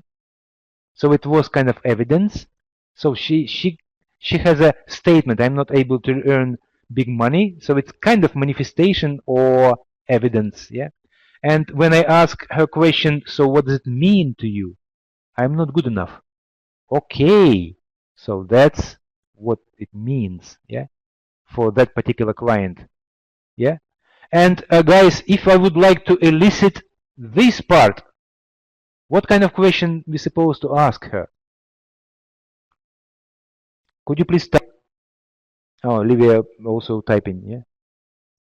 So it was kind of evidence. So she has a statement, I'm not able to earn big money. So it's kind of manifestation or evidence. Yeah. And when I ask her question, so what does it mean to you? I'm not good enough. Okay. So that's what it means. Yeah. For that particular client. Yeah. And guys, if I would like to elicit this part, what kind of question we supposed to ask her? Could you please type? Oh, Olivia also typing, yeah.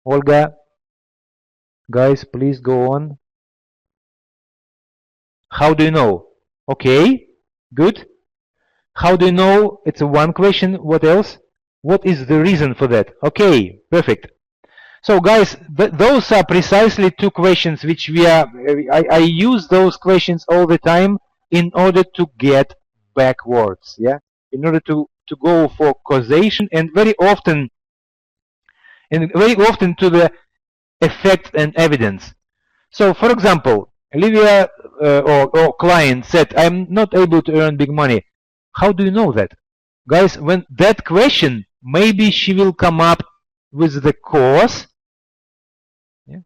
Olga, guys, please go on. How do you know? Okay, good. How do you know? It's a one question. What else? What is the reason for that? Okay, perfect. So guys, those are precisely two questions which I use those questions all the time in order to get backwards, yeah? In order to go for causation, and very often to the effect and evidence. So for example, Olivia or client said, I'm not able to earn big money. How do you know that? Guys, when that question, maybe she will come up with the cause, yeah?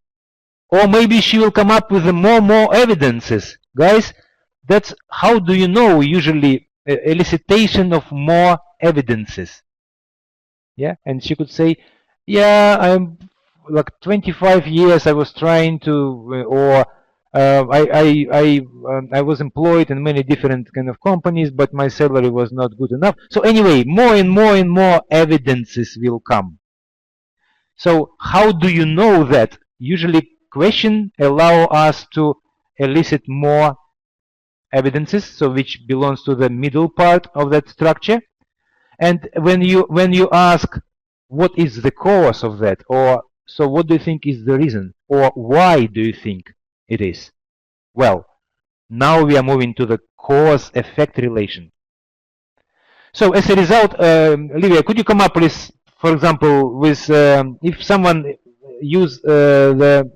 Or maybe she will come up with more evidences. Guys, that's how do you know, usually elicitation of more evidences. Yeah, and she could say, yeah, I'm like 25 years I was trying to, or I was employed in many different kind of companies, but my salary was not good enough. So anyway, more and more evidences will come. So how do you know that? Usually question allow us to elicit more evidences, so which belongs to the middle part of that structure. And when you ask what is the cause of that, or so what do you think is the reason, or why do you think it is? Well, now we are moving to the cause-effect relation. So as a result, Olivia, could you come up with, for example, with if someone use the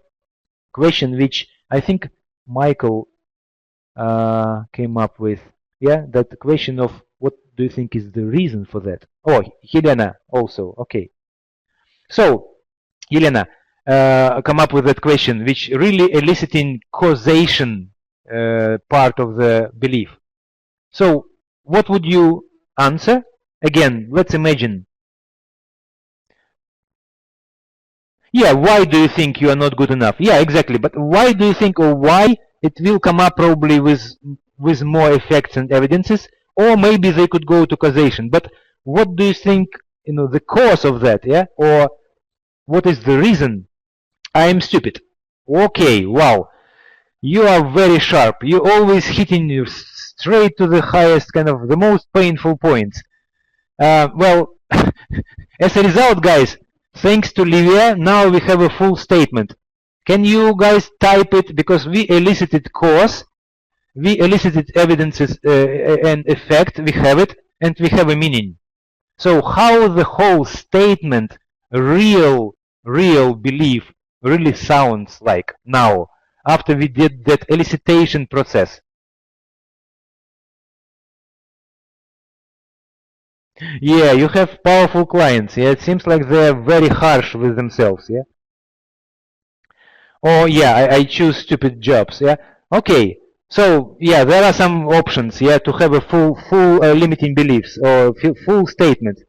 question which I think Michael came up with, yeah, that question of what do you think is the reason for that? Oh, Helena also, okay. So, Helena, come up with that question which really eliciting causation part of the belief. So, what would you answer? Again, let's imagine. Yeah, why do you think you are not good enough? Yeah, exactly. But why do you think, or why it will come up probably with more effects and evidences, or maybe they could go to causation. But what do you think, the cause of that, yeah? Or what is the reason? I am stupid. Okay, wow. You are very sharp. You're always hitting you straight to the highest, the most painful points. Well, as a result, guys, thanks to Livia, now we have a full statement. Can you guys type it? Because we elicited cause, we elicited evidences and effect, we have it. and we have a meaning. So how the whole statement, real belief, really sounds like now, after we did that elicitation process. Yeah, you have powerful clients. Yeah, it seems like they're very harsh with themselves. Yeah. Oh yeah, I choose stupid jobs. Yeah. Okay. So yeah, there are some options. Yeah, to have a full limiting beliefs or full statement.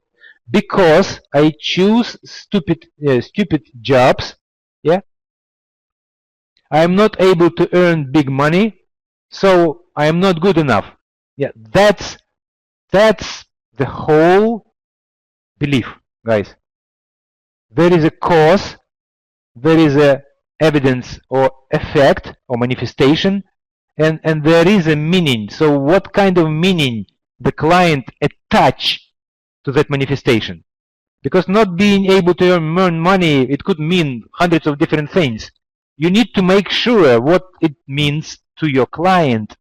Because I choose stupid jobs. Yeah. I'm not able to earn big money, so I am not good enough. Yeah, that's the whole belief, guys. There is a cause, there is a evidence or effect or manifestation, and there is a meaning. So what kind of meaning the client attach to that manifestation? Because not being able to earn money, it could mean hundreds of different things. You need to make sure what it means to your client.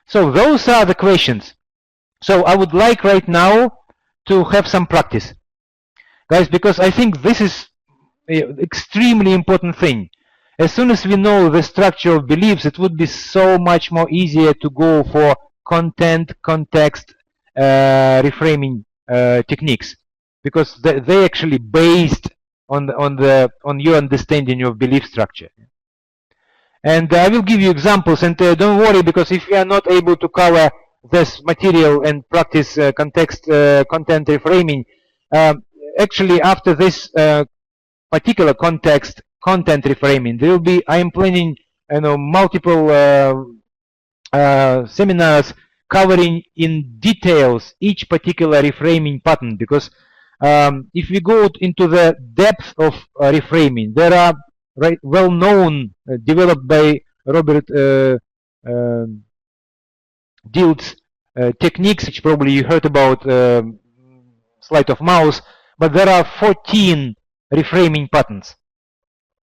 So those are the questions. So I would like right now to have some practice, guys, because I think this is an extremely important thing. As soon as we know the structure of beliefs, it would be so much more easier to go for content, context, reframing techniques, because they actually based on your understanding of belief structure. And I will give you examples, and don't worry, because if you are not able to cover this material and practice content reframing, actually after this particular context content reframing, there will be, I am planning multiple seminars covering in details each particular reframing pattern, because if we go into the depth of reframing, there are well-known, developed by Robert Dilts techniques, which probably you heard about, sleight of mouse, but there are 14 reframing patterns.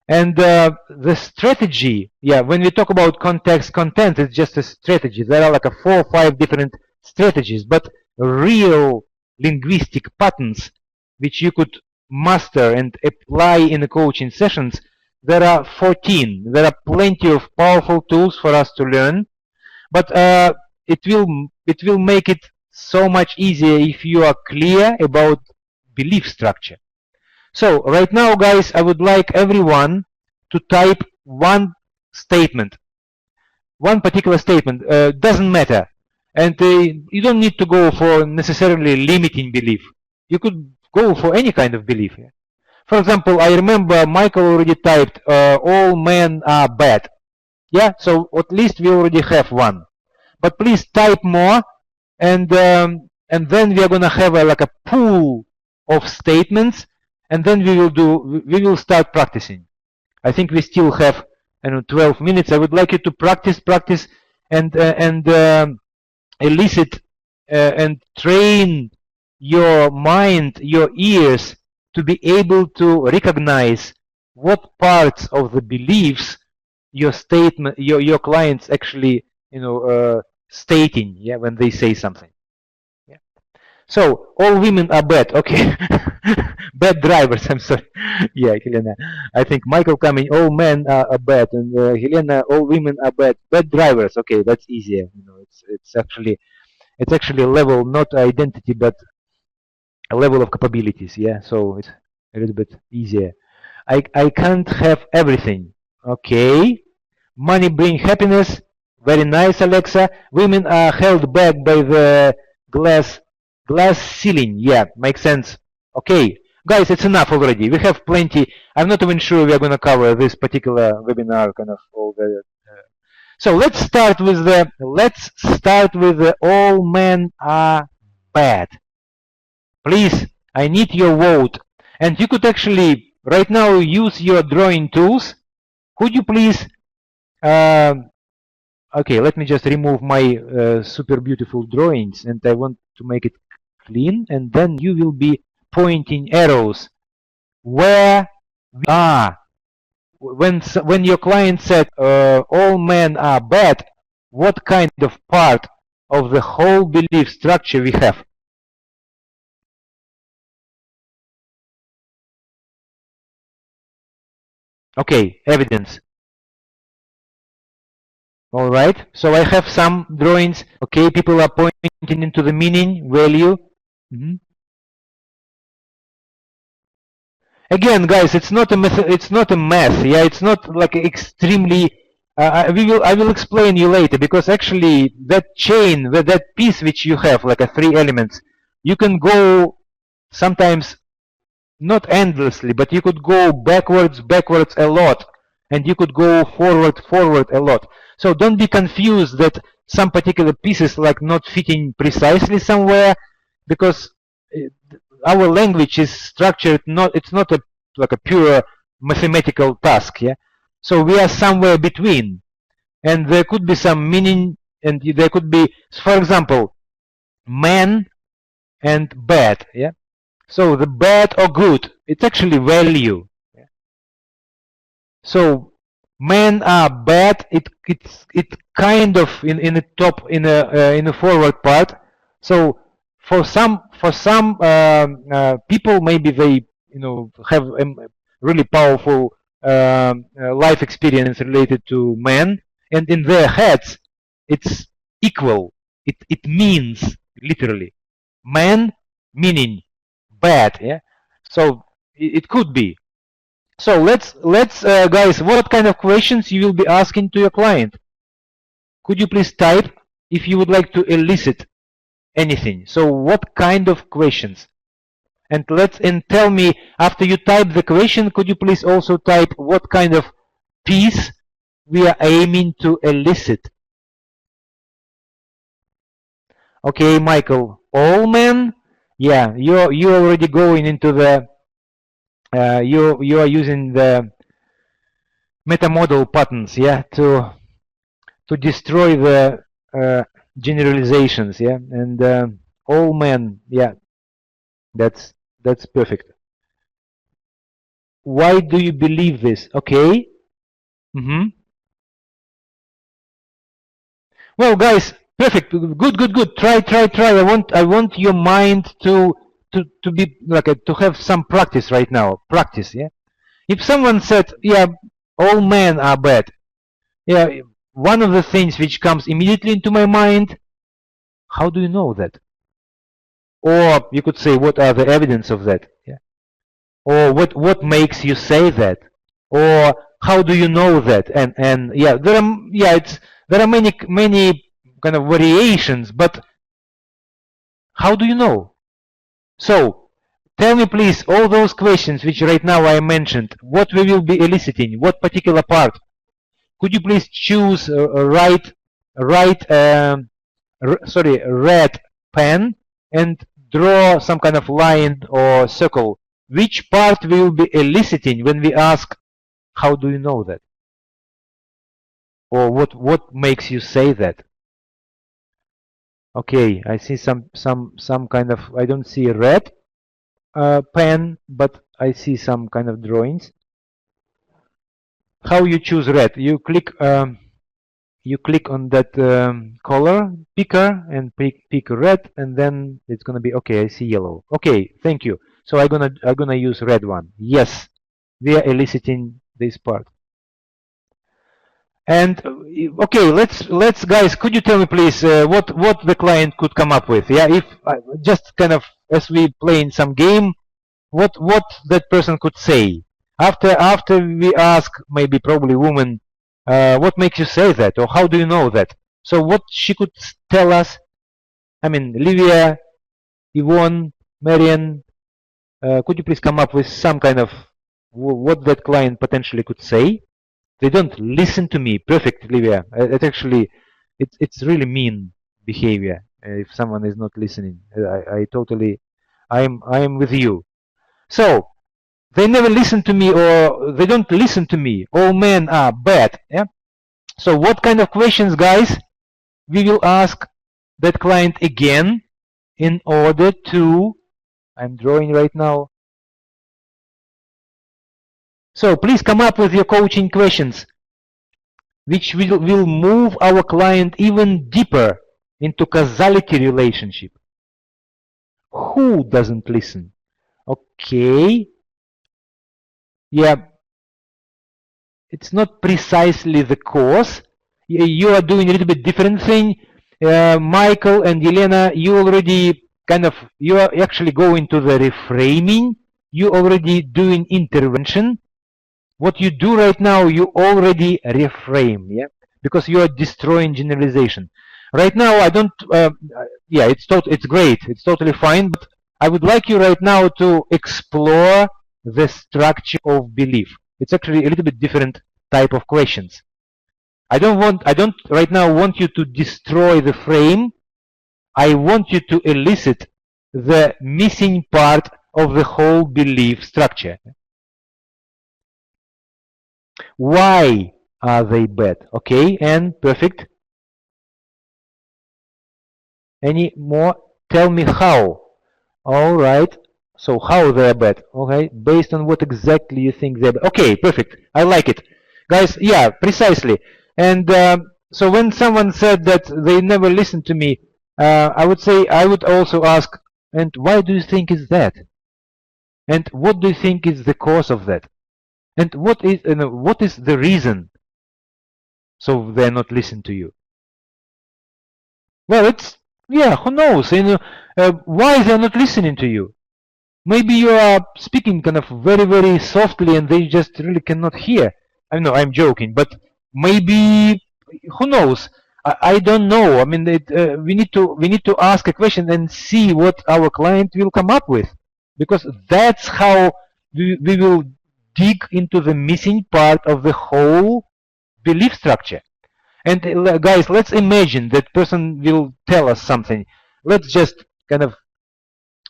And the strategy, yeah, when we talk about context content, it's just a strategy. There are like 4 or 5 different strategies, but real linguistic patterns which you could master and apply in the coaching sessions, there are 14. There are plenty of powerful tools for us to learn, but it will make it so much easier if you are clear about belief structure. So right now, guys, I would like everyone to type one statement, one particular statement. Doesn't matter, and you don't need to go for necessarily limiting belief. You could go for any kind of belief. For example, I remember Michael already typed, all men are bad. Yeah, so at least we already have one. But please type more, and then we are gonna have like a pool of statements, and then we will start practicing. I think we still have 12 minutes. I would like you to practice, and elicit and train your mind, your ears, to be able to recognize what parts of the beliefs your statement, your clients actually stating, yeah, when they say something. Yeah. So all women are bad. Okay. Bad drivers. I'm sorry. Yeah, Helena. I think Michael coming. All men are bad, and Helena. All women are bad. Bad drivers. Okay, that's easier. It's actually a level, not identity, but a level of capabilities. Yeah. So it's a little bit easier. I can't have everything. Okay. Money bring happiness. Very nice, Alexa. Women are held back by the glass ceiling. Yeah, makes sense. Okay, guys, it's enough already. We have plenty. I'm not even sure we are going to cover this particular webinar, kind of all the. So let's start with the all men are bad. Please, I need your vote, and you could actually right now use your drawing tools. Could you please? Okay, let me just remove my super beautiful drawings, and I want to make it clean, and then you will be pointing arrows where we are. When your client said all men are bad, what kind of part of the whole belief structure we have. Okay, evidence. All right, so I have some drawings. Okay, people are pointing into the meaning, value. Again, guys, it's not a method. It's not a math. Yeah, it's not like extremely. I will explain you later, because actually that chain, that piece which you have, like a 3 elements, you can go sometimes not endlessly, but you could go backwards a lot, and you could go forward a lot. So don't be confused that some particular pieces like not fitting precisely somewhere, because our language is structured, it's not like a pure mathematical task. Yeah, so we are somewhere between, and there could be some meaning, and there could be, for example, man and bad. Yeah, so the bad or good, it's actually value. So men are bad. It kind of in the top, in the forward part. So for some people, maybe they have a really powerful life experience related to men, and in their heads it's equal. It means literally man meaning bad. Yeah. So it could be. So let's guys, what kind of questions you will be asking to your client? Could you please type if you would like to elicit anything? So what kind of questions? And tell me, after you type the question, could you please also type what kind of piece we are aiming to elicit? Okay, Michael, all men. Yeah, you're already going into the you are using the meta-model patterns, yeah, to destroy the generalizations, yeah, and all men, yeah, that's perfect. Why do you believe this? Okay. Well, guys, perfect. Good. Try. I want your mind to be like to have some practice right now. Practice, yeah. If someone said, yeah, all men are bad, yeah, one of the things which comes immediately into my mind, how do you know that? Or you could say, what are the evidence of that? Yeah. Or what makes you say that? Or how do you know that? And yeah, there are many kind of variations, but how do you know? So tell me please all those questions which right now I mentioned, what we will be eliciting, what particular part. Could you please choose red pen and draw some kind of line or circle? Which part we will be eliciting when we ask, how do you know that? Or what makes you say that? Okay, I see some kind of, I don't see a red pen, but I see some kind of drawings. How you choose red? You click on that color picker and pick red, and then it's gonna be okay. I see yellow. Okay, thank you. So I'm gonna use red one. Yes, we are eliciting this part. And okay, let's guys, could you tell me please what the client could come up with? Yeah, if just kind of as we playing some game, what that person could say after we ask, maybe probably woman, what makes you say that, or how do you know that? So what she could tell us. I mean, Livia, Yvonne, Marian, could you please come up with some kind of what that client potentially could say? They don't listen to me. Perfect, Livia. It actually, it's really mean behavior if someone is not listening. I totally, I'm with you. So they never listen to me, or they don't listen to me. All men are bad. Yeah. So what kind of questions, guys, we will ask that client again in order to, I'm drawing right now. So please come up with your coaching questions, which will move our client even deeper into causality relationship. Who doesn't listen? Okay. Yeah, it's not precisely the cause. You are doing a little bit different thing. Michael and Elena, you already you are actually going to the reframing. You already doing intervention. What you do right now, you already reframe, yeah, because you are destroying generalization. Right now, I don't. Yeah, it's great. It's totally fine. But I would like you right now to explore the structure of belief. It's actually a little bit different type of questions. I don't right now want you to destroy the frame. I want you to elicit the missing part of the whole belief structure. Why are they bad? Okay, and perfect. Any more? Tell me how. All right. So how they're bad? Okay, based on what exactly you think they're bad. Okay, perfect. I like it, guys. Yeah, precisely. And so when someone said that they never listened to me, I would say I would also ask, and why do you think is that? And what do you think is the cause of that? And what is the reason? So they're not listening to you. Well, it's, yeah, who knows? Why they're not listening to you? Maybe you are speaking kind of very, very softly and they just really cannot hear. I know, I'm joking, but maybe, who knows? I don't know. I mean, we need to ask a question and see what our client will come up with, because that's how we will dig into the missing part of the whole belief structure. And guys, let's imagine that person will tell us something. Let's just kind of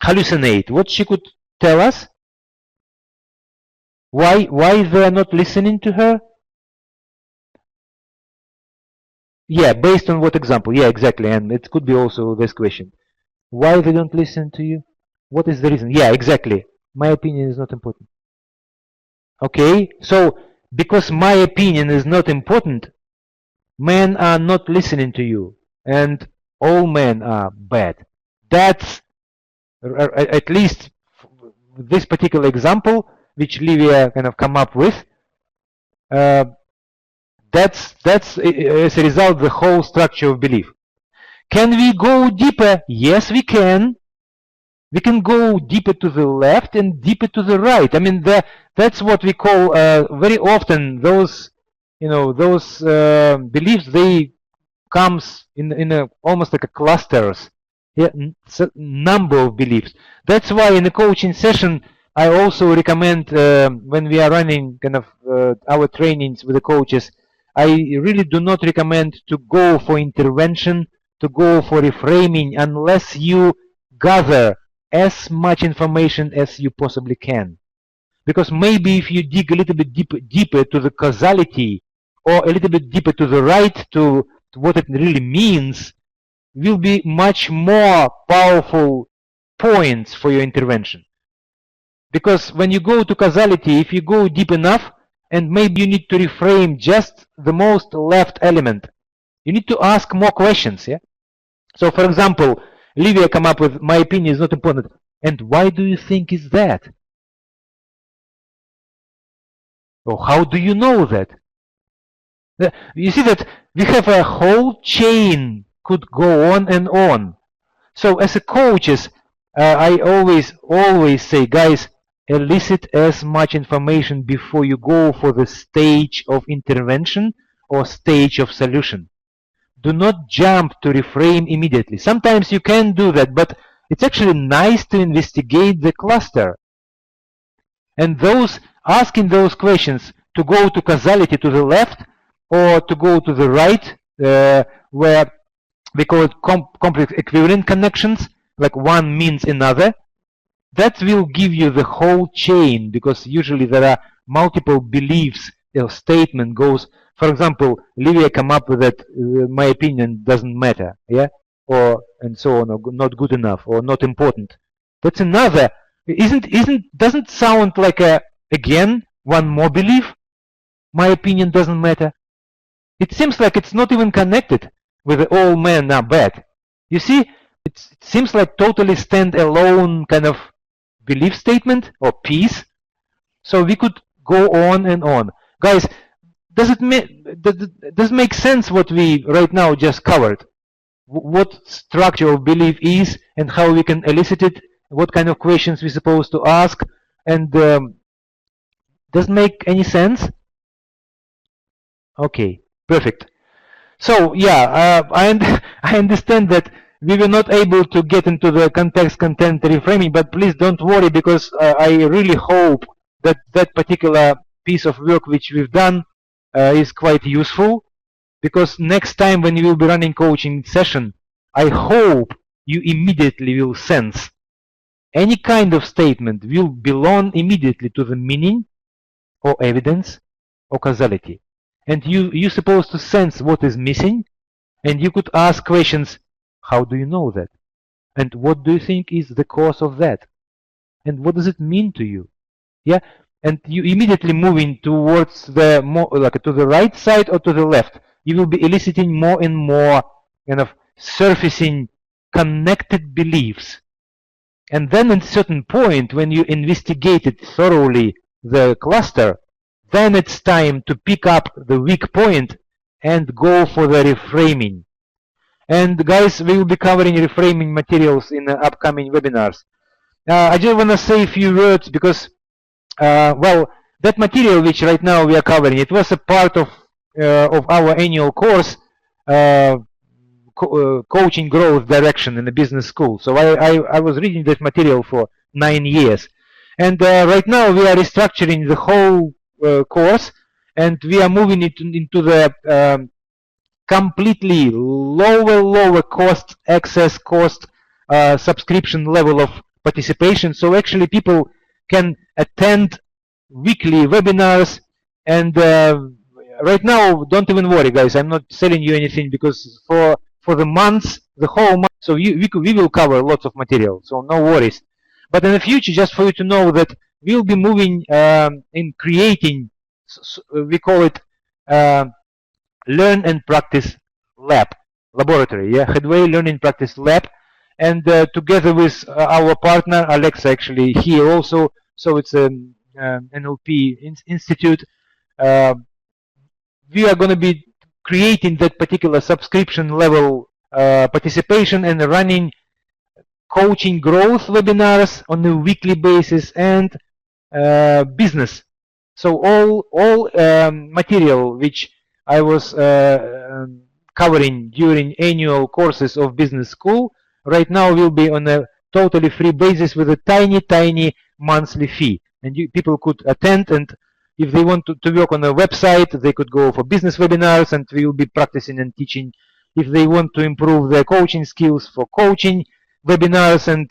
hallucinate what she could tell us. Why they're not listening to her? Yeah, based on what example? Yeah, exactly. And it could be also this question. Why they don't listen to you? What is the reason? Yeah, exactly. My opinion is not important. Okay, so because my opinion is not important, men are not listening to you, and all men are bad. That's at least this particular example, which Livia kind of come up with. That's as a result the whole structure of belief. Can we go deeper? Yes, we can. We can go deeper to the left and deeper to the right. I mean, that's what we call very often those, those beliefs. They comes in a almost like a clusters, yeah, number of beliefs. That's why in a coaching session, I also recommend when we are running kind of our trainings with the coaches, I really do not recommend to go for intervention, to go for reframing, unless you gather as much information as you possibly can. Because maybe if you dig a little bit deeper to the causality, or a little bit deeper to the right, to what it really means, will be much more powerful points for your intervention. Because when you go to causality, if you go deep enough, and maybe you need to reframe just the most left element, you need to ask more questions. Yeah. So, for example, Livia come up with, my opinion is not important. And why do you think is that? Or how do you know that? You see that we have a whole chain could go on and on. So as a coaches, I always say, guys, elicit as much information before you go for the stage of intervention or stage of solution. Do not jump to reframe immediately. Sometimes you can do that, but it's actually nice to investigate the cluster. And asking those questions, to go to causality to the left or to go to the right, where we call it complex equivalent connections, like one means another, that will give you the whole chain, because usually there are multiple beliefs. Your statement goes, for example, Livia come up with that, my opinion doesn't matter, yeah, or and so on, or not good enough, or not important. That's another. Doesn't sound like again one more belief? My opinion doesn't matter. It seems like it's not even connected with all men are bad. You see, it seems like totally stand-alone kind of belief statement or piece. So we could go on and on. Guys, does it make sense what we right now just covered? What structure of belief is and how we can elicit it, what kind of questions we're supposed to ask, and does it make any sense? Okay, perfect. So yeah, I understand that we were not able to get into the content reframing, but please don't worry, because I really hope that that particular piece of work which we've done is quite useful, because next time when you will be running coaching session, I hope you immediately will sense any kind of statement will belong immediately to the meaning or evidence or causality. And you're supposed to sense what is missing, and you could ask questions, how do you know that? And what do you think is the cause of that? And what does it mean to you? Yeah? And you immediately moving towards the more, like to the right side or to the left. You will be eliciting more and more kind of surfacing connected beliefs. And then at a certain point, when you investigated thoroughly the cluster, then it's time to pick up the weak point and go for the reframing. And guys, we will be covering reframing materials in the upcoming webinars. I just want to say a few words because, well, that material which right now we are covering, it was a part of our annual course, Coaching Growth Direction in the Business School. So I was reading that material for 9 years. And right now we are restructuring the whole course, and we are moving it into the completely lower cost, excess cost, subscription level of participation. So actually people can attend weekly webinars, and right now, don't even worry, guys. I'm not selling you anything, because for the months, the whole month, so we will cover lots of material, so no worries. But in the future, just for you to know that we'll be moving in creating, we call it Learn and Practice Laboratory, yeah, Headway Learn and Practice Lab, and together with our partner Alexa, actually here also. So it's an NLP Institute. We are going to be creating that particular subscription level participation and running coaching growth webinars on a weekly basis and business. So all material which I was covering during annual courses of business school right now will be on a totally free basis with a tiny monthly fee, and people could attend, and if they want to work on a website, they could go for business webinars, and we will be practicing and teaching. If they want to improve their coaching skills, for coaching webinars, and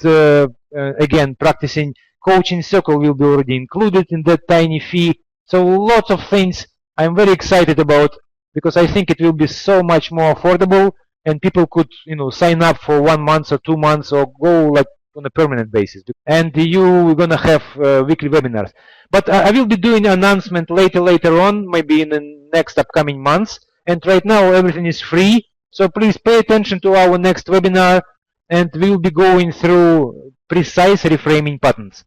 again, practicing coaching circle will be already included in that tiny fee. So lots of things I'm very excited about, because I think it will be so much more affordable, and people could, sign up for 1 month or 2 months, or go like on a permanent basis. And you're gonna have weekly webinars. But I will be doing an announcement later on, maybe in the next upcoming months. And right now everything is free, so please pay attention to our next webinar, and we will be going through precise reframing patterns.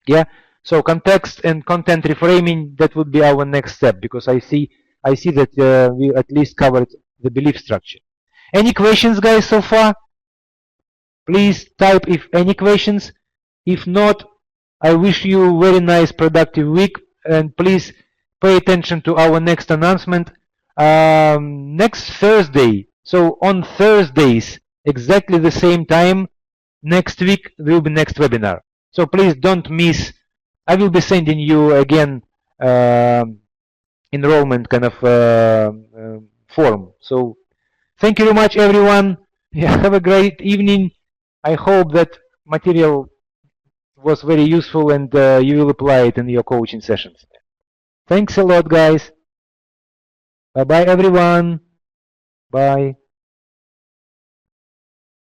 Yeah. So context and content reframing, that would be our next step, because I see that we at least covered the belief structure. Any questions, guys, so far? Please type if any questions. If not, I wish you a very nice productive week, and please pay attention to our next announcement next Thursday. So on Thursdays, exactly the same time, next week will be next webinar. So please don't miss. I will be sending you again enrollment kind of form. So thank you very much, everyone. Yeah, have a great evening. I hope that material was very useful, and you will apply it in your coaching sessions. Thanks a lot, guys. Bye-bye, everyone. Bye.